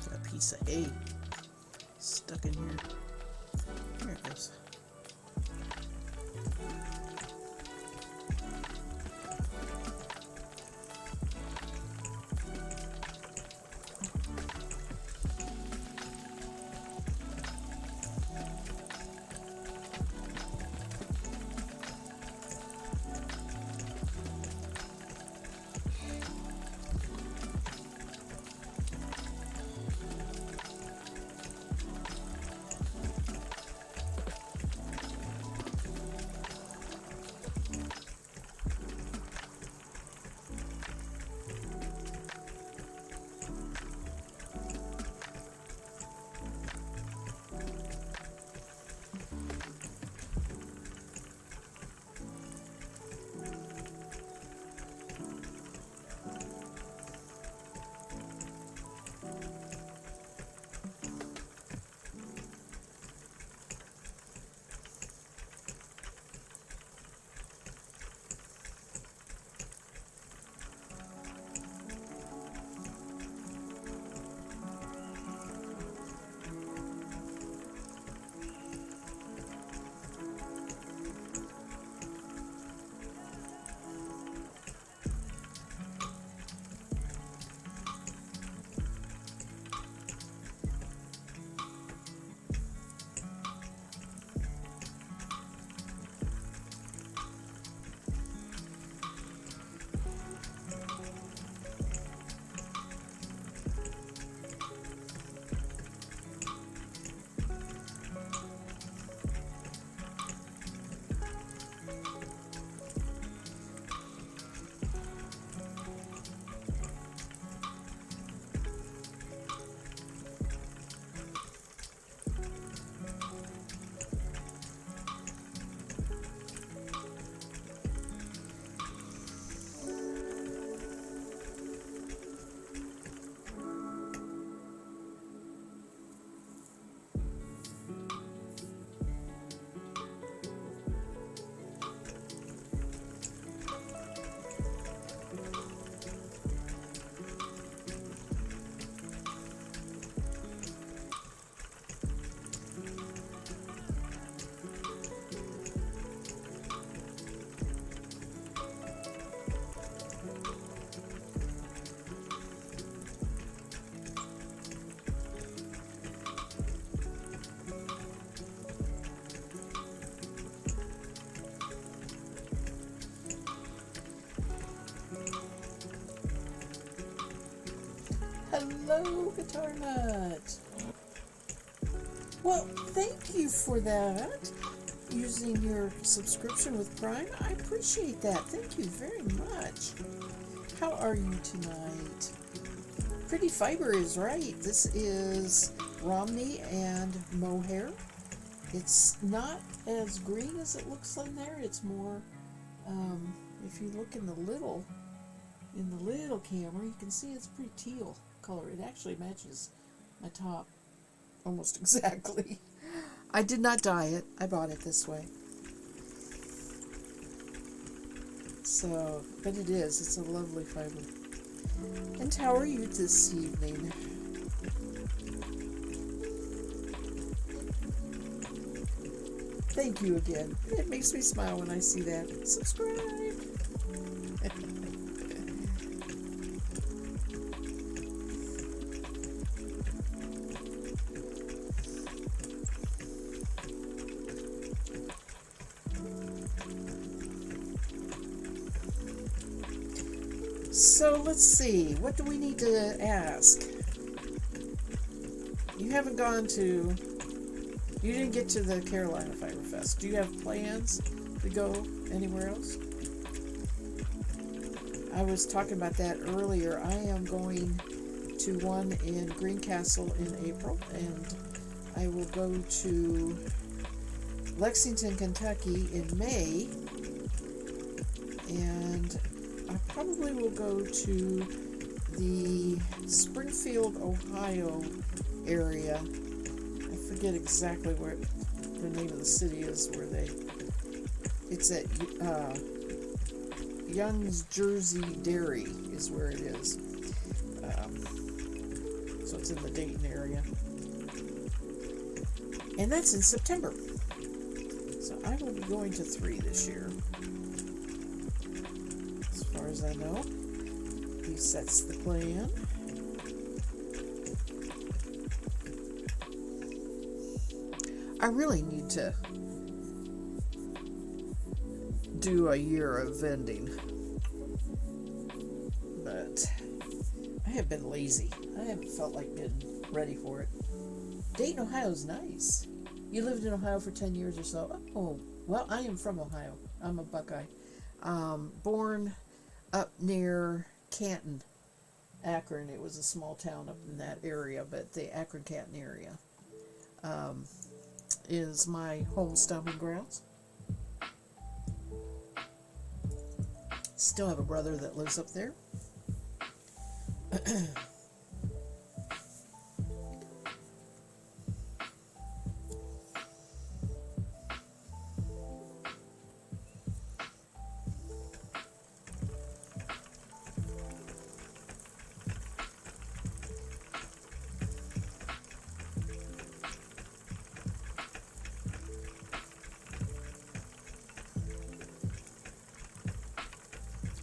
Got a piece of hay stuck in here. There it goes. Hello, Guitar Nut. Well, thank you for that. Using your subscription with Prime. I appreciate that. Thank you very much. How are you tonight? Pretty Fiber is right. This is Romney and mohair. It's not as green as it looks on there. It's more, if you look in the little camera, you can see it's pretty teal color. It actually matches my top almost exactly. I did not dye it. I bought it this way. So, but it is. It's a lovely fiber. And how are you this evening? Thank you again. It makes me smile when I see that. Subscribe. So let's see. What do we need to ask? You haven't gone to. You didn't get to the Carolina Fiber Fest. Do you have plans to go anywhere else? I was talking about that earlier. I am going to one in Greencastle in April, and I will go to Lexington, Kentucky in May, and I probably will go to the Springfield, Ohio area. I forget exactly where the name of the city is, it's at Young's Jersey Dairy is where it is. So it's in the Dayton area. And that's in September. So I will be going to 3 this year. As far as I know. At least that's the plan. I really need to do a year of vending. But I have been lazy. I haven't felt like getting ready for it. Dayton, Ohio is nice. You lived in Ohio for 10 years or so. Oh, well, I am from Ohio. I'm a Buckeye. Born up near Canton, Akron. It was a small town up in that area, but the Akron-Canton area is my home stomping grounds. Still have a brother that lives up there.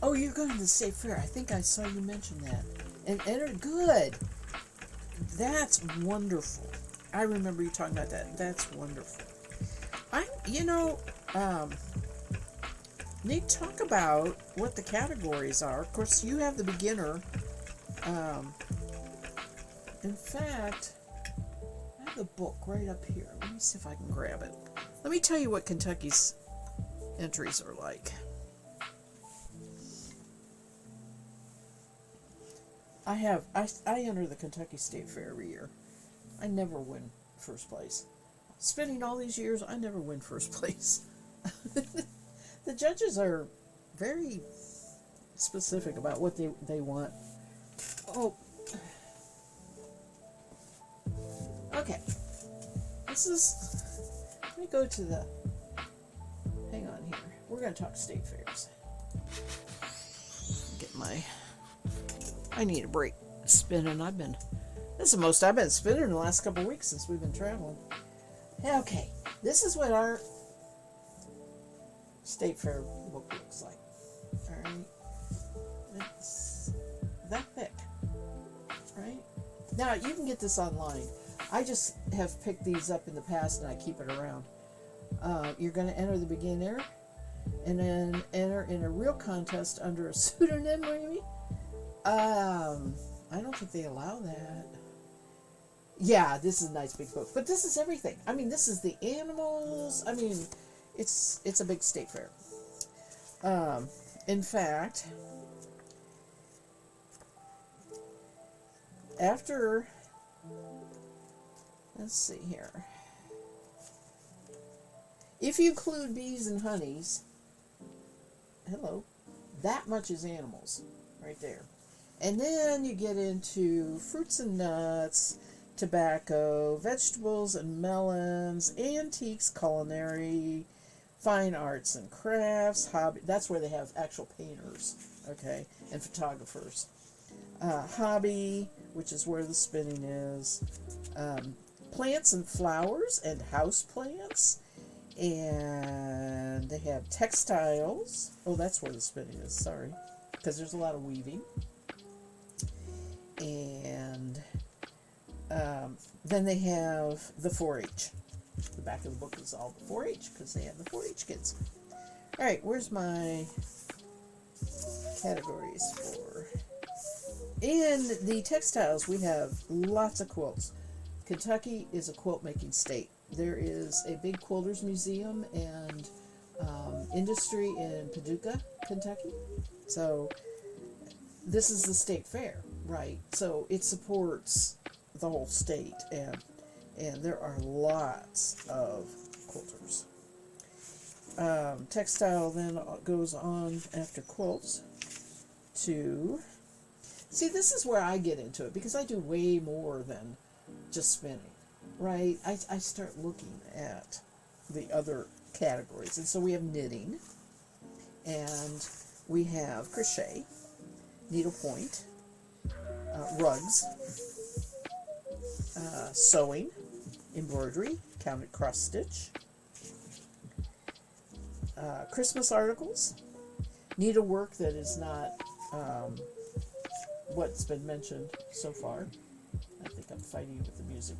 Oh, you're going to the state fair. I think I saw you mention that. And enter good. That's wonderful. I remember you talking about that. That's wonderful. Need to talk about what the categories are. Of course, you have the beginner. In fact, I have the book right up here. Let me see if I can grab it. Let me tell you what Kentucky's entries are like. I enter the Kentucky State Fair every year. I never win first place. Spending all these years, I never win first place. The judges are very specific about what they want. Oh. Okay. Let me go to the, hang on here. We're going to talk state fairs. I need a break spinning. This is the most I've been spinning in the last couple of weeks since we've been traveling. Okay, this is what our state fair book looks like. Alright, it's that thick. Right? Now, you can get this online. I just have picked these up in the past and I keep it around. You're going to enter the beginner and then enter in a real contest under a pseudonym, maybe? I don't think they allow that. Yeah, this is a nice big book. But this is everything. I mean, this is the animals. I mean, it's a big state fair. In fact, after, let's see here. If you include bees and honeys, hello, that much is animals right there. And then you get into fruits and nuts, tobacco, vegetables and melons, antiques, culinary, fine arts and crafts, hobby. That's where they have actual painters, okay, and photographers. Hobby, which is where the spinning is. Plants and flowers and house plants. And they have textiles. Oh, that's where the spinning is, sorry. Because there's a lot of weaving. And then they have the 4-H. The back of the book is all the 4-H because they have the 4-H kids. All right, where's my categories for. In the textiles, we have lots of quilts. Kentucky is a quilt making state. There is a big quilters museum and industry in Paducah, Kentucky. So this is the state fair, right? So it supports the whole state, and there are lots of quilters. Textile then goes on after quilts to, see, this is where I get into it because I do way more than just spinning, right? I start looking at the other categories, and so we have knitting, and we have crochet, needlepoint, rugs, sewing, embroidery, counted cross stitch, Christmas articles, needlework that is not what's been mentioned so far. I think I'm fighting with the music.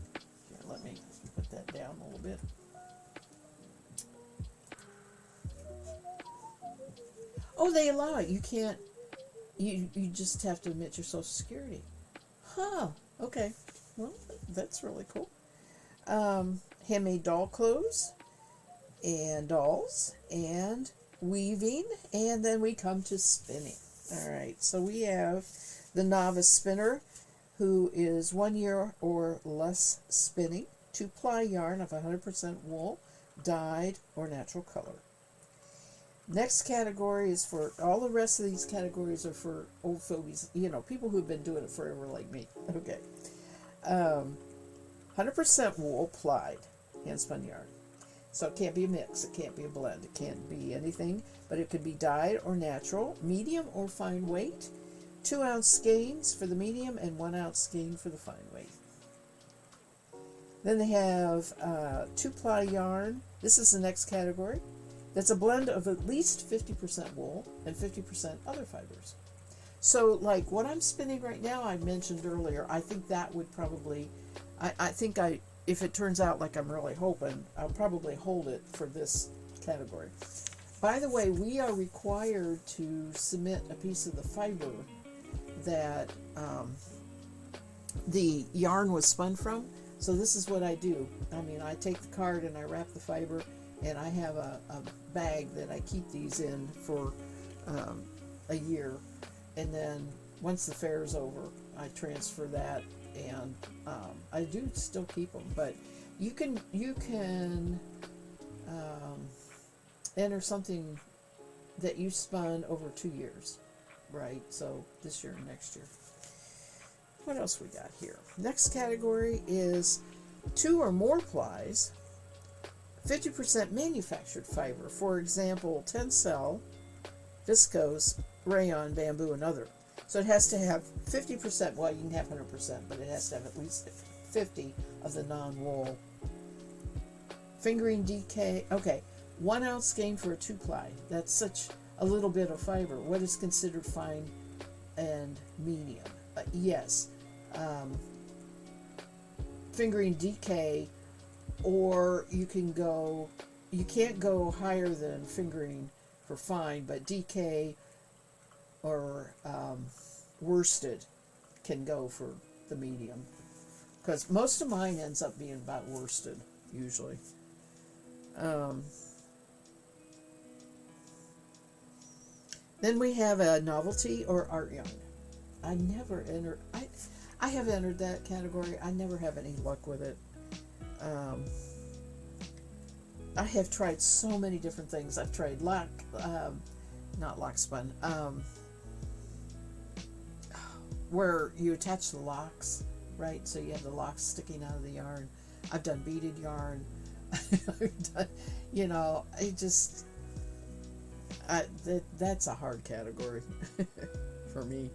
Here, let me put that down a little bit. Oh, they allow it. You can't, you just have to admit your Social Security. Huh, okay. Well, that's really cool. Handmade doll clothes and dolls and weaving, and then we come to spinning. All right, so we have the novice spinner, who is 1 year or less spinning, 2-ply yarn of 100% wool, dyed or natural color. Next category is for, all the rest of these categories are for old fogies, people who've been doing it forever like me. Okay. 100% wool plied, hand spun yarn. So it can't be a mix, it can't be a blend, it can't be anything, but it could be dyed or natural, medium or fine weight, 2-ounce skeins for the medium and 1-ounce skein for the fine weight. Then they have 2-ply yarn. This is the next category. That's a blend of at least 50% wool and 50% other fibers. So like what I'm spinning right now, I mentioned earlier, I think that would probably, if it turns out like I'm really hoping, I'll probably hold it for this category. By the way, we are required to submit a piece of the fiber that the yarn was spun from. So this is what I do. I mean, I take the card and I wrap the fiber, and I have a bag that I keep these in for a year. And then once the fair is over, I transfer that, and I do still keep them. But you can enter something that you spun over 2 years, right? So this year and next year. What else we got here? Next category is 2 or more plies, 50% manufactured fiber. For example, tencel, viscose, rayon, bamboo, and other. So it has to have 50%, well, you can have 100%, but it has to have at least 50 of the non-wool. Fingering DK, okay, 1-ounce skein for a 2-ply. That's such a little bit of fiber. What is considered fine and medium? Yes. Fingering DK, or you can't go higher than fingering for fine, but DK or worsted can go for the medium, because most of mine ends up being about worsted usually. Then we have a novelty or art yarn. I never enter. I have entered that category. I never have any luck with it. I have tried so many different things. I've tried not lock spun, where you attach the locks, right? So you have the locks sticking out of the yarn. I've done beaded yarn. I've done, that's a hard category for me.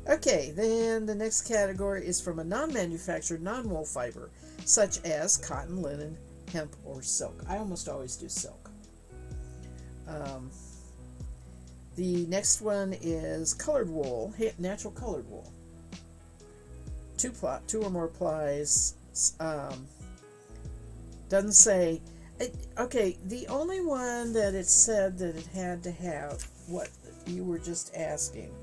Okay, then the next category is from a non-manufactured, non-wool fiber, such as cotton, linen, hemp, or silk. I almost always do silk. The next one is colored wool, natural colored wool. 2 or more plies. Doesn't say. Okay, the only one that it said that it had to have, you were just asking.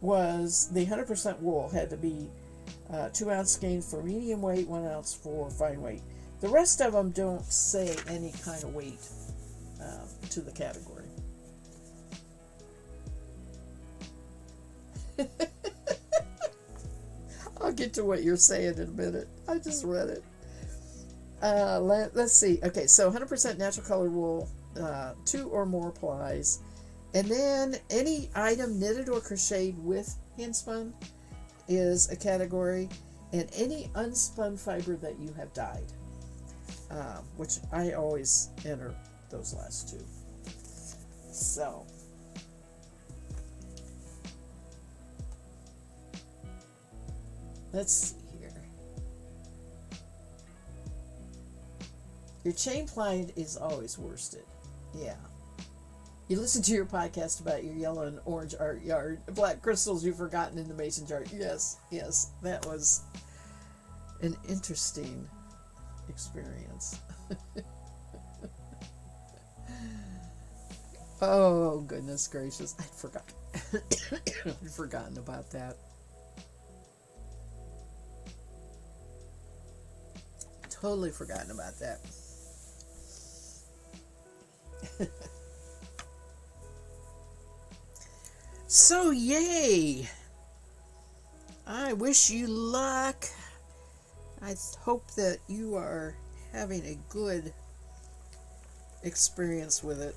Was the 100% wool had to be 2 ounce skein for medium weight, 1 ounce for fine weight. The rest of them don't say any kind of weight to the category. I'll get to what you're saying in a minute. I just read it. Let's see. Okay, so 100% natural colored wool, 2 or more plies. And then any item knitted or crocheted with handspun is a category. And any unspun fiber that you have dyed, which I always enter those last 2. So, let's see here. Your chain plied is always worsted. Yeah. You listen to your podcast about your yellow and orange art yard, black crystals you've forgotten in the mason jar. Yes, that was an interesting experience. Oh, goodness gracious. I'd forgotten about that. Totally forgotten about that. So, yay! I wish you luck. I hope that you are having a good experience with it.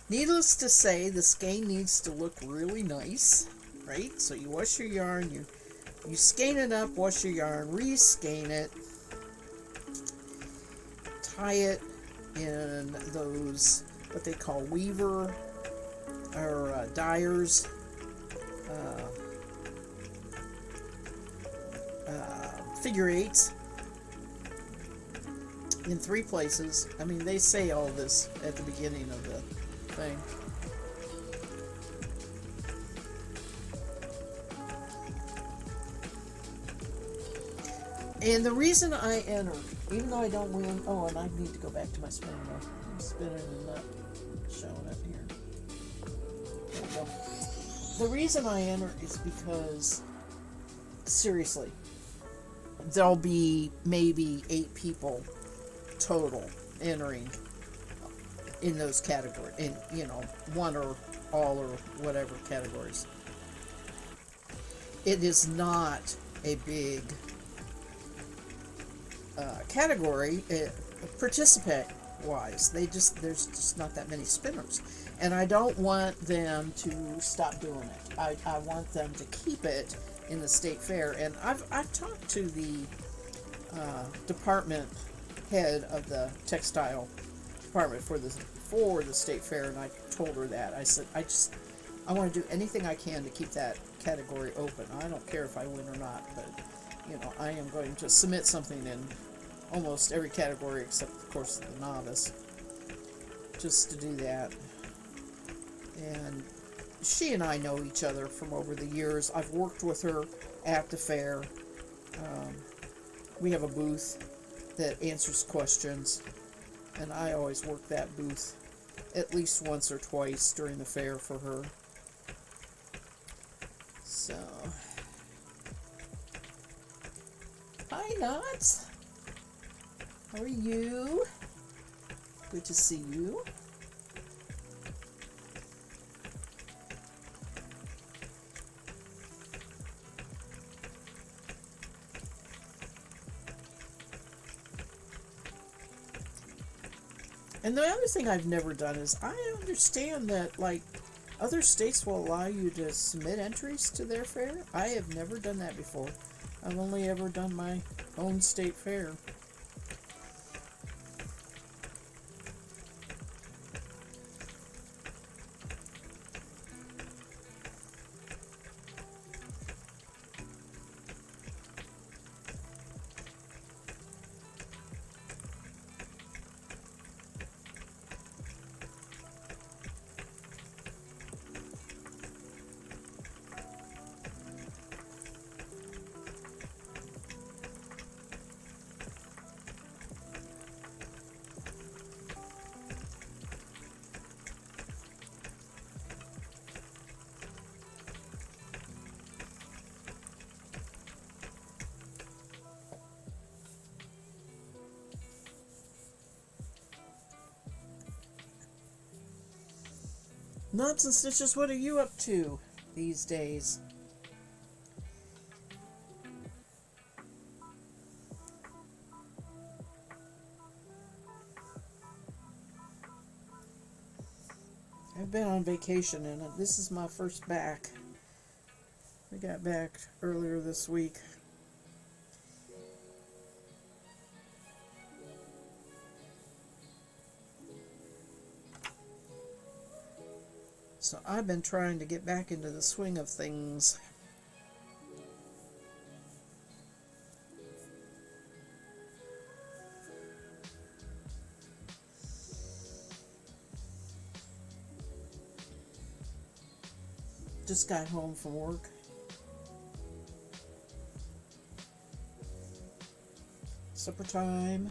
Needless to say, the skein needs to look really nice, right? So you wash your yarn, you skein it up, wash your yarn, re-skein it, tie it in those, what they call weaver or dyers, figure eights in 3 places. I mean, they say all this at the beginning of the thing. And the reason I enter, even though I don't win, oh, and I need to go back to my spinning wheel. I'm spinning and not showing it here. There we go. The reason I enter is because, seriously, there'll be maybe 8 people total entering in those categories, in, one or all or whatever categories. It is not a big category participant wise. There's just not that many spinners, and I don't want them to stop doing it. I want them to keep it in the state fair. And I've talked to the department head of the textile department for the state fair, and I told her that. I said I want to do anything I can to keep that category open. I don't care if I win or not, but I am going to submit something in almost every category except, of course, the novice, just to do that. And she and I know each other from over the years. I've worked with her at the fair. We have a booth that answers questions, and I always work that booth at least once or twice during the fair for her. So, hi Knots, how are you? Good to see you. And the other thing I've never done is, I understand that, like, other states will allow you to submit entries to their fair. I have never done that before. I've only ever done my own state fair. Nuts and Stitches, what are you up to these days? I've been on vacation and this is my first back. I got back earlier this week. So I've been trying to get back into the swing of things. Just got home from work. Supper time.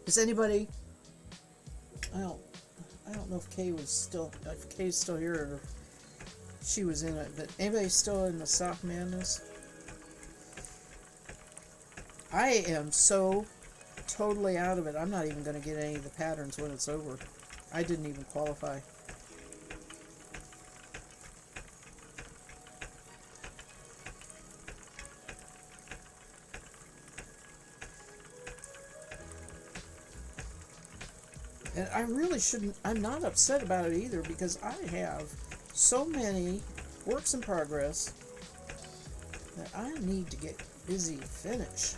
Is anybody? I don't know if Kay's still here or if she was in it, but anybody still in the sock madness? I am so totally out of it. I'm not even going to get any of the patterns when it's over. I didn't even qualify. And I really shouldn't, I'm not upset about it either because I have so many works in progress that I need to get busy finish.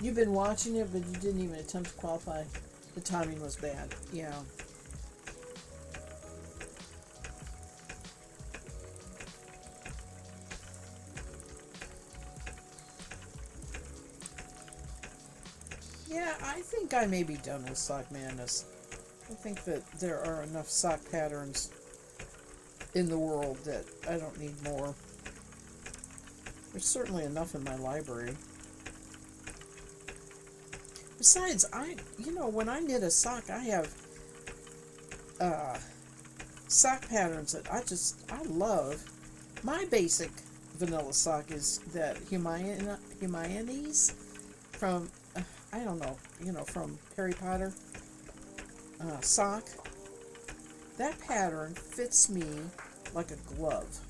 You've been watching it, but you didn't even attempt to qualify. The timing was bad. Yeah. Yeah, I think I may be done with sock madness. I think that there are enough sock patterns in the world that I don't need more. There's certainly enough in my library. Besides, when I knit a sock, I have sock patterns that I love. My basic vanilla sock is that Hermione's from, I don't know, from Harry Potter sock. That pattern fits me like a glove.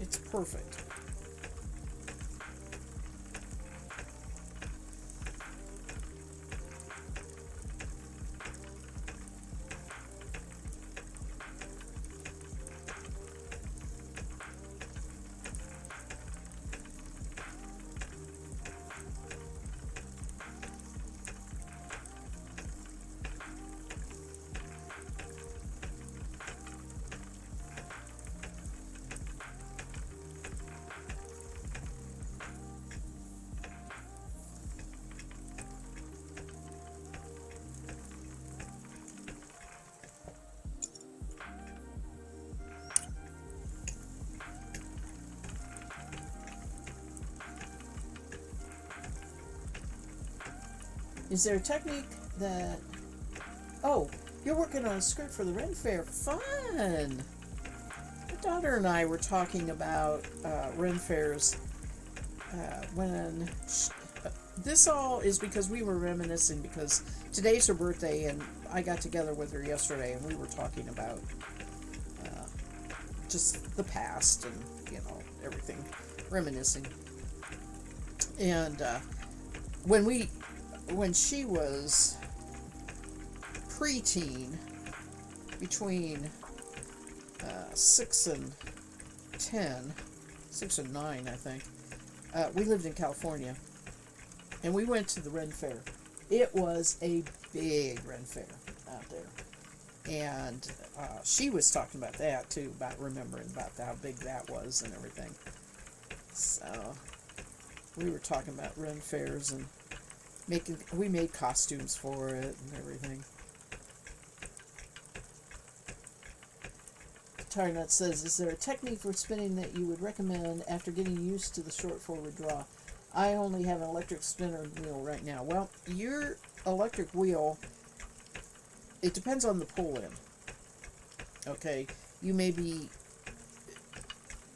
It's perfect. Is there a technique that... Oh, you're working on a skirt for the Ren Fair. Fun! My daughter and I were talking about Ren Fairs when... This all is because we were reminiscing because today's her birthday and I got together with her yesterday and we were talking about just the past and, everything. Reminiscing. And when she was preteen, between 6 and 10, 6 and 9, I think, we lived in California, and we went to the Ren Fair. It was a big Ren Fair out there, and she was talking about that too, about remembering about how big that was and everything. So we were talking about Ren Fairs and we made costumes for it and everything. Tire Nut says, is there a technique for spinning that you would recommend after getting used to the short forward draw? I only have an electric spinner wheel right now. Well, your electric wheel, it depends on the pull-in. Okay, you may be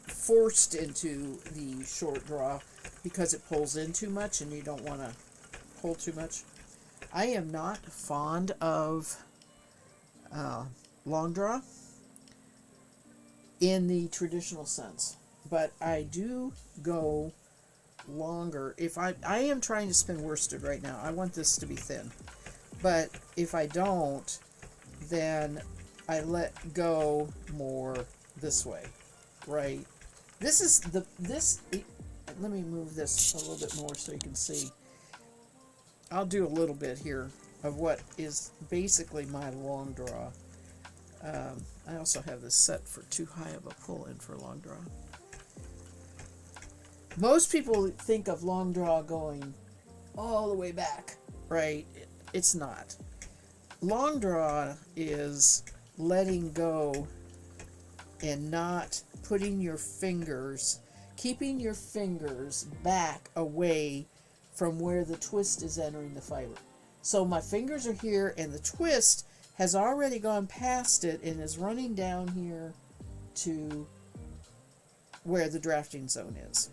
forced into the short draw because it pulls in too much and you don't want to pull too much. I am not fond of long draw in the traditional sense, but I do go longer. If I am trying to spin worsted right now, I want this to be thin, but if I don't, then I let go more this way, right? This is let me move this a little bit more so you can see. I'll do a little bit here of what is basically my long draw. I also have this set for too high of a pull-in for long draw. Most people think of long draw going all the way back, right? It's not. Long draw is letting go and not putting your fingers, keeping your fingers back away from where the twist is entering the fiber. So my fingers are here and the twist has already gone past it and is running down here to where the drafting zone is.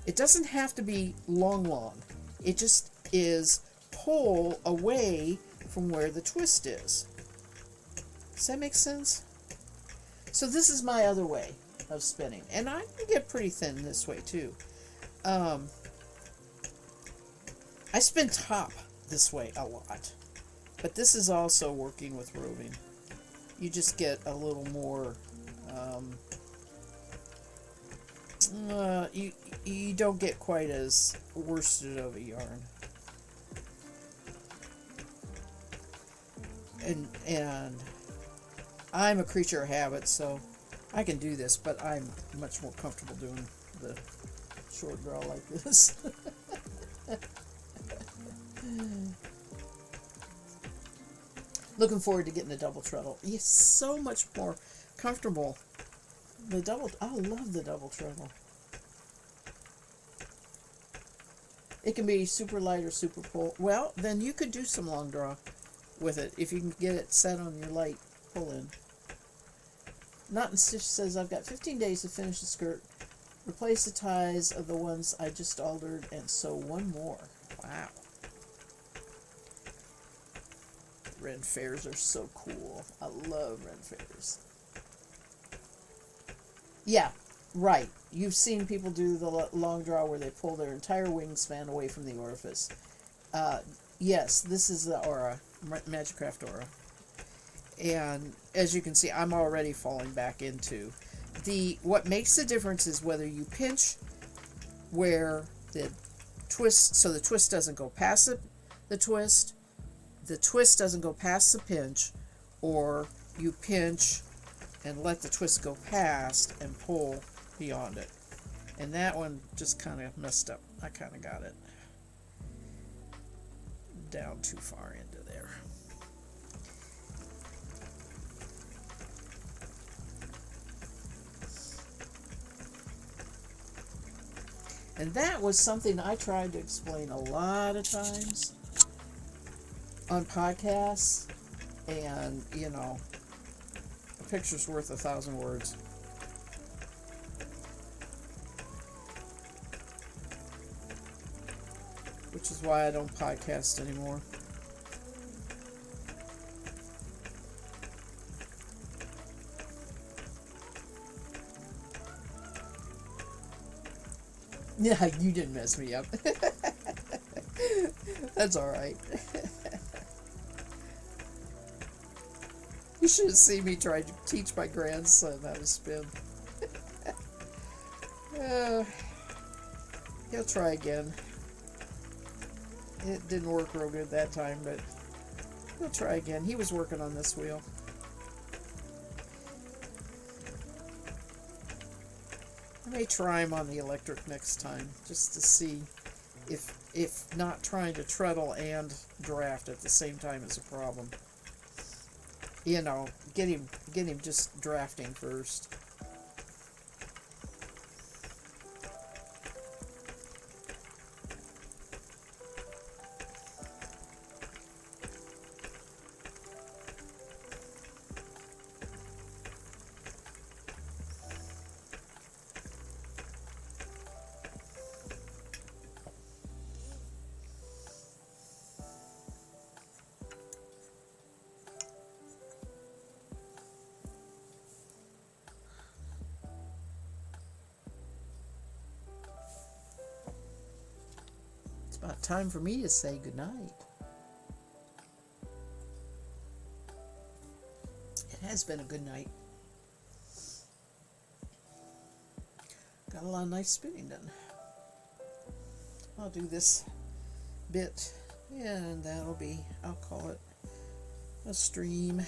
It doesn't have to be long. It just is pull away from where the twist is. Does that make sense? So this is my other way of spinning. And I can get pretty thin this way too. I spin top this way a lot. But this is also working with roving. You just get a little more, you don't get quite as worsted of a yarn. And I'm a creature of habit, so I can do this, but I'm much more comfortable doing the short draw like this. Looking forward to getting the double treadle. It's so much more comfortable. I love the double treadle. It can be super light or super pull. Well, then you could do some long draw with it if you can get it set on your light pull in. Knot and Stitch says, I've got 15 days to finish the skirt, replace the ties of the ones I just altered, and sew one more. Wow. Ren fairs are so cool. I love Ren fairs. Yeah, right. You've seen people do the long draw where they pull their entire wingspan away from the orifice. Yes, this is the Aura, Magicraft Aura. And as you can see, I'm already falling back into what makes the difference is whether you pinch where the twist, so the twist doesn't go past the twist doesn't go past the pinch, or you pinch and let the twist go past and pull beyond it. And that one just kind of messed up. I kind of got it down too far into there. And that was something I tried to explain a lot of times on podcasts, and a picture's worth 1,000 words. Which is why I don't podcast anymore. Yeah, you didn't mess me up. That's alright. You should have seen me try to teach my grandson how to spin. He'll try again. It didn't work real good that time, but he'll try again. He was working on this wheel. I may try him on the electric next time, just to see if not trying to treadle and draft at the same time is a problem. You know, get him just drafting first. It's about time for me to say goodnight. It has been a good night. Got a lot of nice spinning done. I'll do this bit, and that'll be, I'll call it a stream.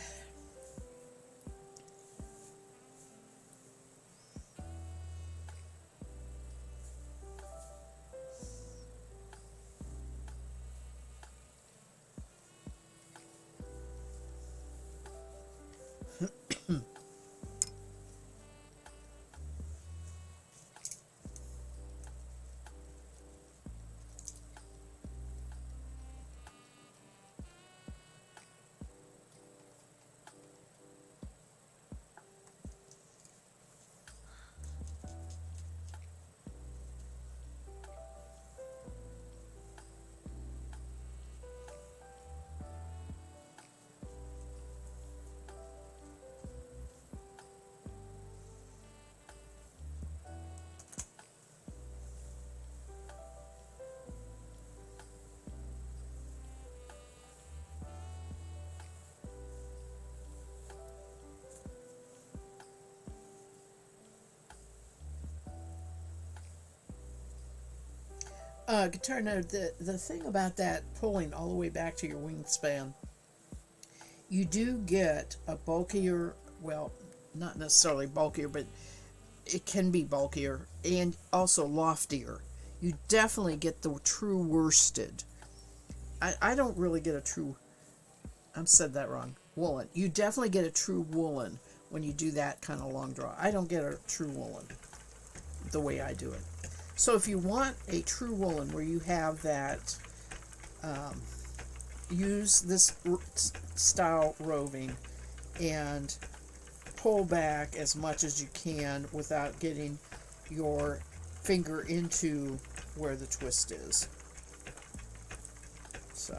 Guitar note, the thing about that pulling all the way back to your wingspan, you do get a bulkier, well, not necessarily bulkier, but it can be bulkier and also loftier. You definitely get the true worsted. I don't really get a true, I said that wrong, woolen. You definitely get a true woolen when you do that kind of long draw. I don't get a true woolen the way I do it. So if you want a true woolen where you have that, use this style roving and pull back as much as you can without getting your finger into where the twist is. So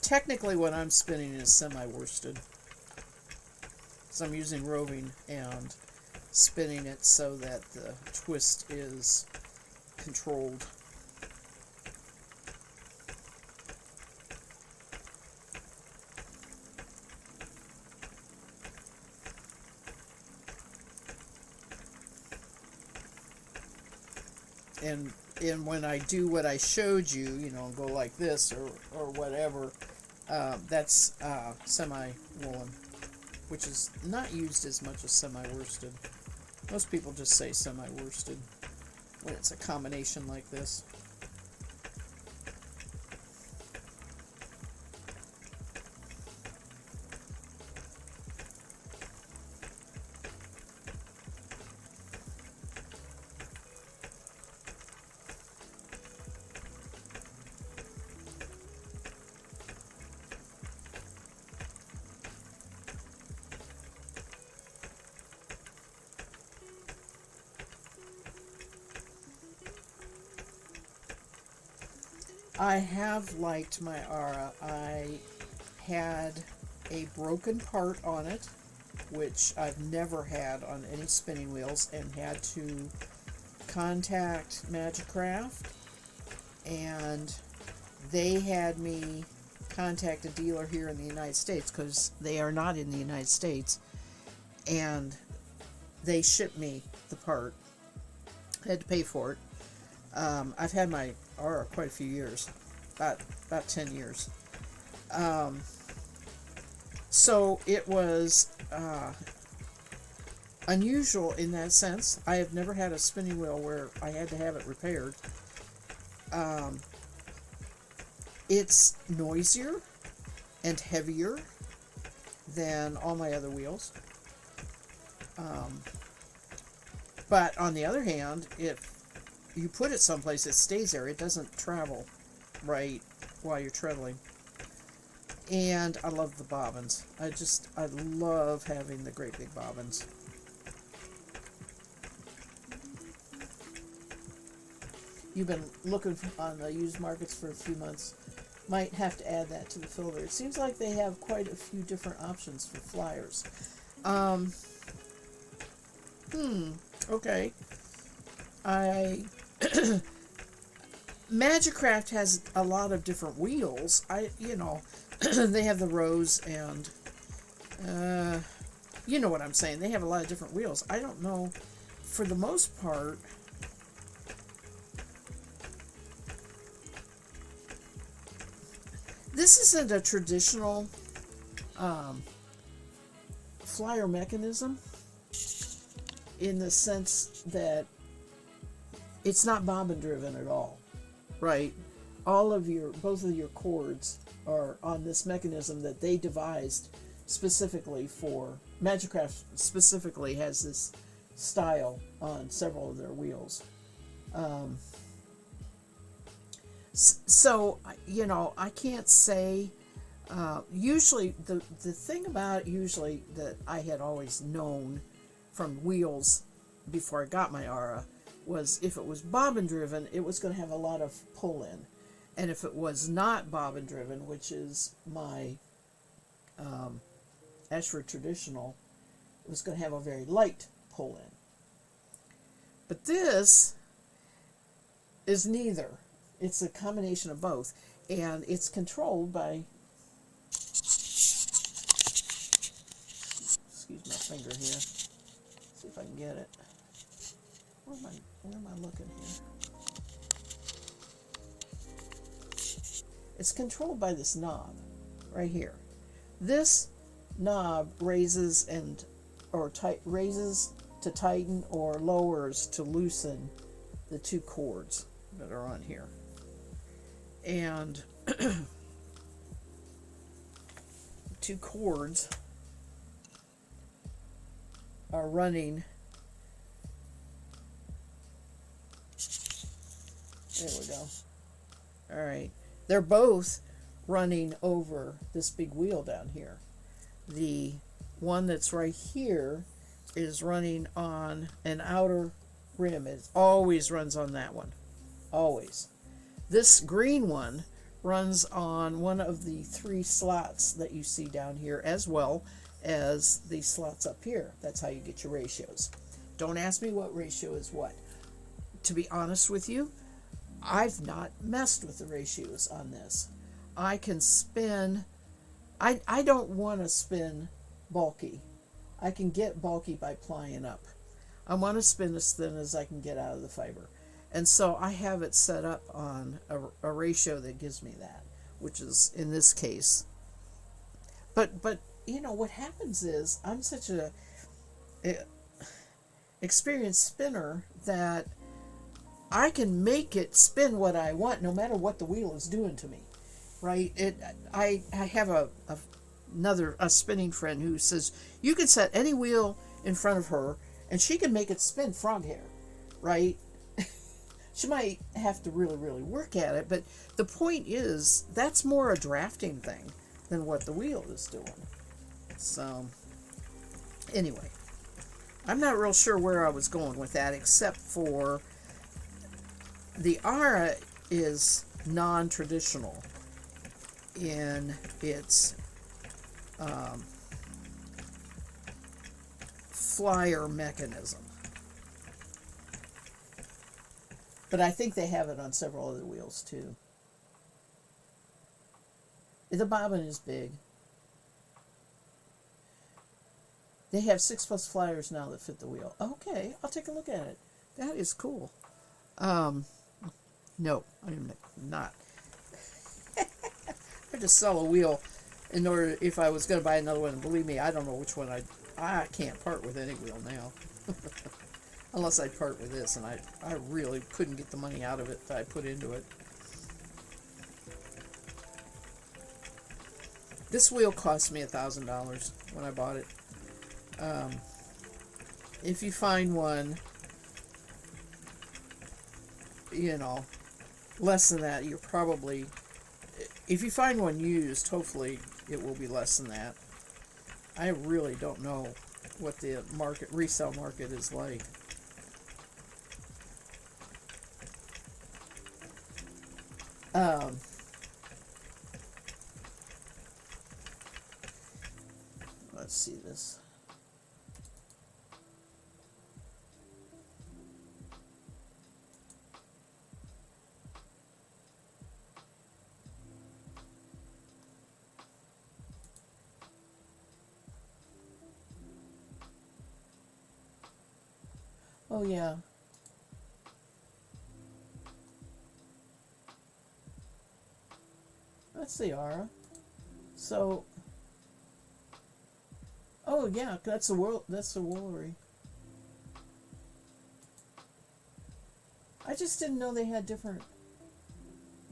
technically what I'm spinning is semi-worsted. So I'm using roving and spinning it so that the twist is controlled. And when I do what I showed you, you know, go like this or whatever, that's semi-woolen, which is not used as much as semi-worsted. Most people just say semi-worsted when it's a combination like this. I have liked my Ara. I had a broken part on it, which I've never had on any spinning wheels, and had to contact Magicraft, and they had me contact a dealer here in the United States, because they are not in the United States, and they shipped me the part. I had to pay for it. I've had my Ara quite a few years, about 10 years. So it was unusual in that sense. I have never had a spinning wheel where I had to have it repaired. It's noisier and heavier than all my other wheels. But on the other hand, if you put it someplace, it stays there. It doesn't travel right while you're treadling. And I love the bobbins. I love having the great big bobbins. You've been looking on the used markets for a few months. Might have to add that to the filter. It seems like they have quite a few different options for flyers. Okay. Magicraft has a lot of different wheels. They have the Rose and, you know what I'm saying. They have a lot of different wheels. I don't know, for the most part, this isn't a traditional flyer mechanism in the sense that it's not bobbin driven at all, right? Both of your cords are on this mechanism that they devised specifically for Magicraft. Specifically has this style on several of their wheels. So, I can't say. Usually, the thing about it usually that I had always known from wheels before I got my Ara was if it was bobbin driven, it was going to have a lot of pull in. And if it was not bobbin driven, which is my Ashford Traditional, it was going to have a very light pull in. But this is neither. It's a combination of both. And it's controlled by, excuse my finger here. See if I can get it. Where am I looking here? It's controlled by this knob right here. This knob raises raises to tighten or lowers to loosen the two cords that are on here. And two cords are running. There we go. All right. They're both running over this big wheel down here. The one that's right here is running on an outer rim. It always runs on that one. Always. This green one runs on one of the 3 slots that you see down here, as well as the slots up here. That's how you get your ratios. Don't ask me what ratio is what. To be honest with you, I've not messed with the ratios on this. I can spin. I don't want to spin bulky. I can get bulky by plying up. I want to spin as thin as I can get out of the fiber. And so I have it set up on a ratio that gives me that, which is in this case. But what happens is I'm such a experienced spinner that I can make it spin what I want no matter what the wheel is doing to me, right? I have a spinning friend who says you can set any wheel in front of her and she can make it spin frog hair, right? She might have to really, really work at it, but the point is that's more a drafting thing than what the wheel is doing. So, anyway, I'm not real sure where I was going with that, except for the Ara is non-traditional in its flyer mechanism. But I think they have it on several other wheels too. The bobbin is big. They have 6+ flyers now that fit the wheel. Okay, I'll take a look at it. That is cool. No, I'm not. I just sell a wheel in order, if I was going to buy another one, and believe me, I don't know which one I'd I can't part with any wheel now. Unless I part with this, and I really couldn't get the money out of it that I put into it. This wheel cost me $1,000 when I bought it. If you find one, less than that, you're probably, if you find one used, hopefully it will be less than that. I really don't know what the resale market is like. Let's see this. Oh yeah. That's the Ara. So, oh yeah, that's the Woolery. I just didn't know they had different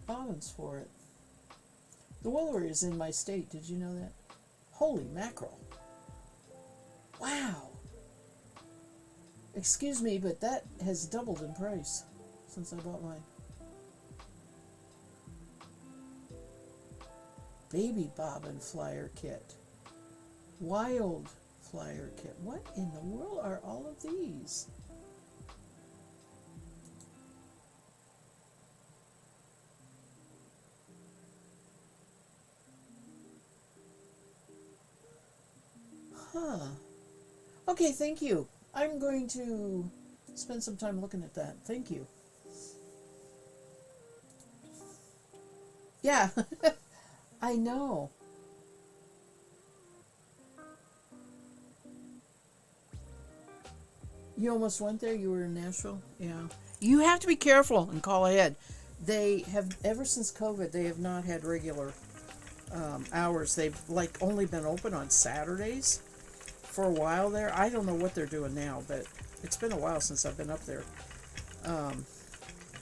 bobbins for it. The Woolery is in my state. Did you know that? Holy mackerel! Wow. Excuse me, but that has doubled in price since I bought mine. Baby bobbin flyer kit. Wild flyer kit. What in the world are all of these? Huh. Okay, thank you. I'm going to spend some time looking at that. Thank you. Yeah, I know. You almost went there? You were in Nashville? Yeah. You have to be careful and call ahead. They have, ever since COVID, they have not had regular hours. They've only been open on Saturdays for a while there. I don't know what they're doing now, but it's been a while since I've been up there.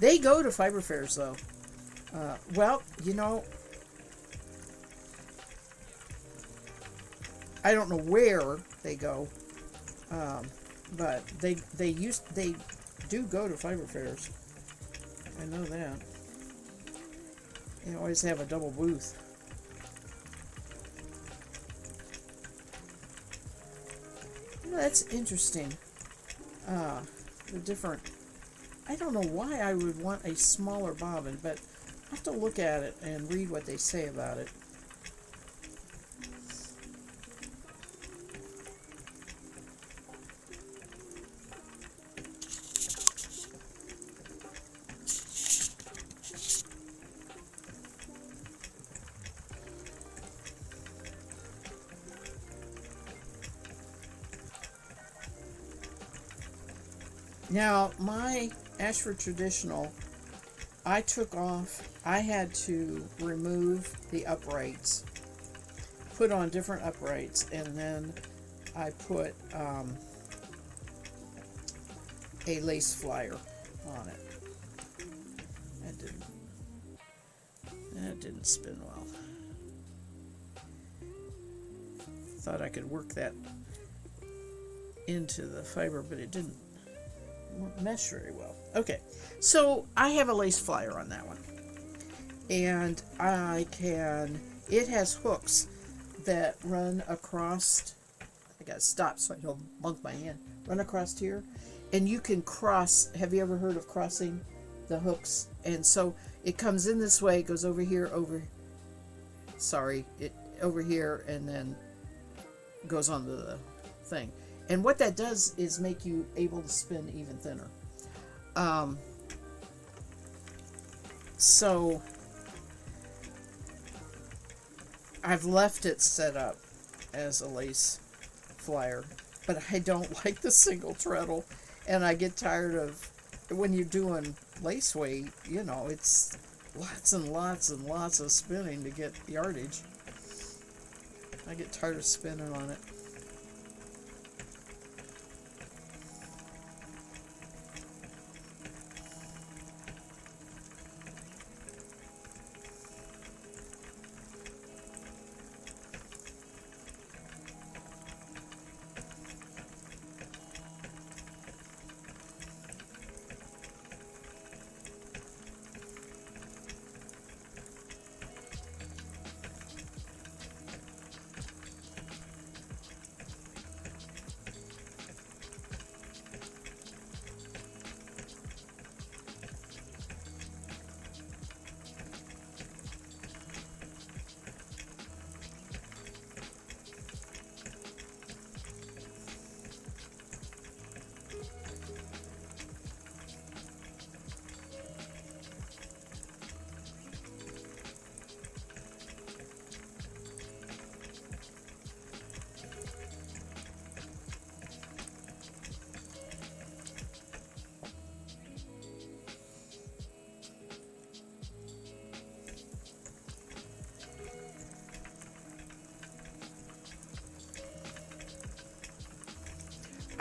They go to fiber fairs though. Well, I don't know where they go, but they do go to fiber fairs. I know that. They always have a double booth. That's interesting. The different. I don't know why I would want a smaller bobbin, but I have to look at it and read what they say about it. Now, my Ashford Traditional, I had to remove the uprights, put on different uprights, and then I put a lace flyer on it. That didn't spin well. Thought I could work that into the fiber, but it didn't mesh very well. Okay, so I have a lace flyer on that one, and it has hooks that run across. I gotta stop so I don't bunk my hand. Run across here, and you can cross. Have you ever heard of crossing the hooks? And so it comes in this way, it goes over here, over here, and then goes onto the thing. And what that does is make you able to spin even thinner. So I've left it set up as a lace flyer, but I don't like the single treadle, and I get tired of, when you're doing lace weight, it's lots and lots and lots of spinning to get yardage. I get tired of spinning on it.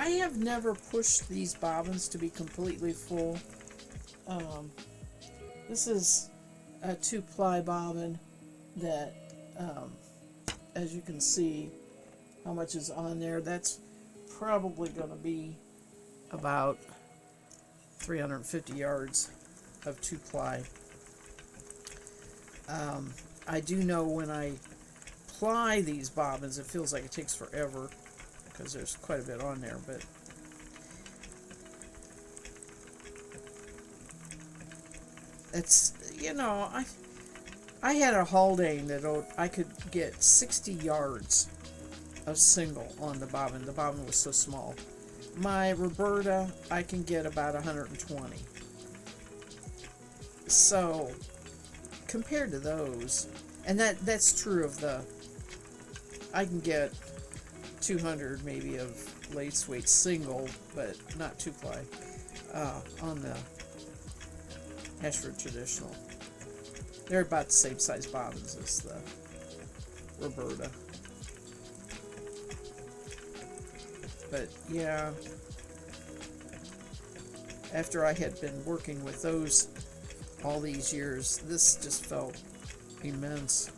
I have never pushed these bobbins to be completely full. This is a 2-ply bobbin that, as you can see how much is on there, that's probably going to be about 350 yards of 2-ply. I do know when I ply these bobbins, it feels like it takes forever because there's quite a bit on there, but it's, I had a Haldane that I could get 60 yards of single on the bobbin. The bobbin was so small. My Roberta, I can get about 120. So, compared to those, and that's true of I can get 200 maybe of lace weight single, but not 2-ply, on the Ashford Traditional. They're about the same size bobbins as the Roberta. But yeah, after I had been working with those all these years, this just felt immense.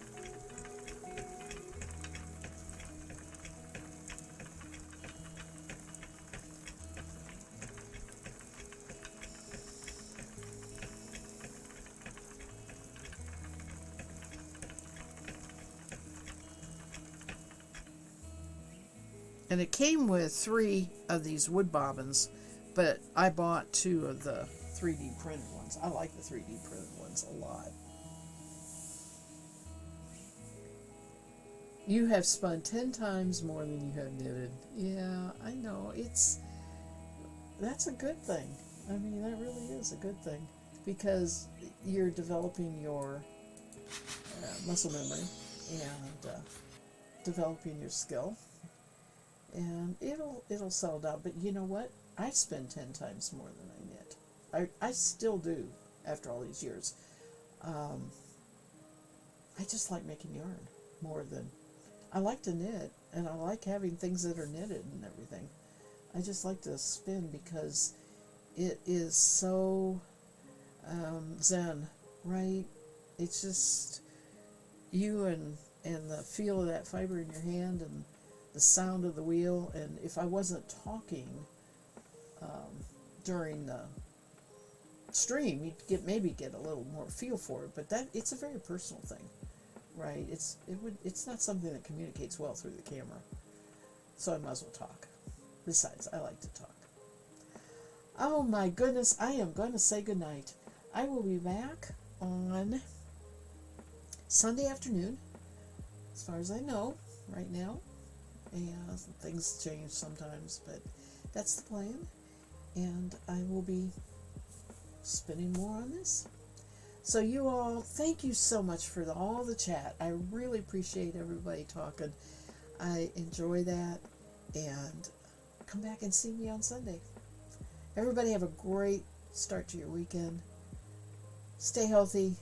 And it came with 3 of these wood bobbins, but I bought 2 of the 3D printed ones. I like the 3D printed ones a lot. You have spun 10 times more than you have knitted. Yeah, I know. That's a good thing. I mean, that really is a good thing, because you're developing your muscle memory and developing your skill. And it'll settle down. But you know what? I spend 10 times more than I knit. I still do after all these years. I just like making yarn more than I like to knit, and I like having things that are knitted and everything. I just like to spin because it is so zen, right? It's just you and the feel of that fiber in your hand and the sound of the wheel. And if I wasn't talking during the stream, you'd maybe get a little more feel for it. But it's a very personal thing, right? It's not something that communicates well through the camera, so I might as well talk. Besides, I like to talk. Oh my goodness, I am going to say goodnight. I will be back on Sunday afternoon, as far as I know right now. And things change sometimes, but that's the plan. And I will be spinning more on this. So you all, thank you so much for all the chat. I really appreciate everybody talking. I enjoy that. And come back and see me on Sunday. Everybody have a great start to your weekend. Stay healthy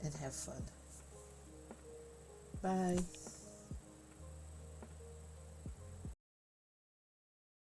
and have fun. Bye.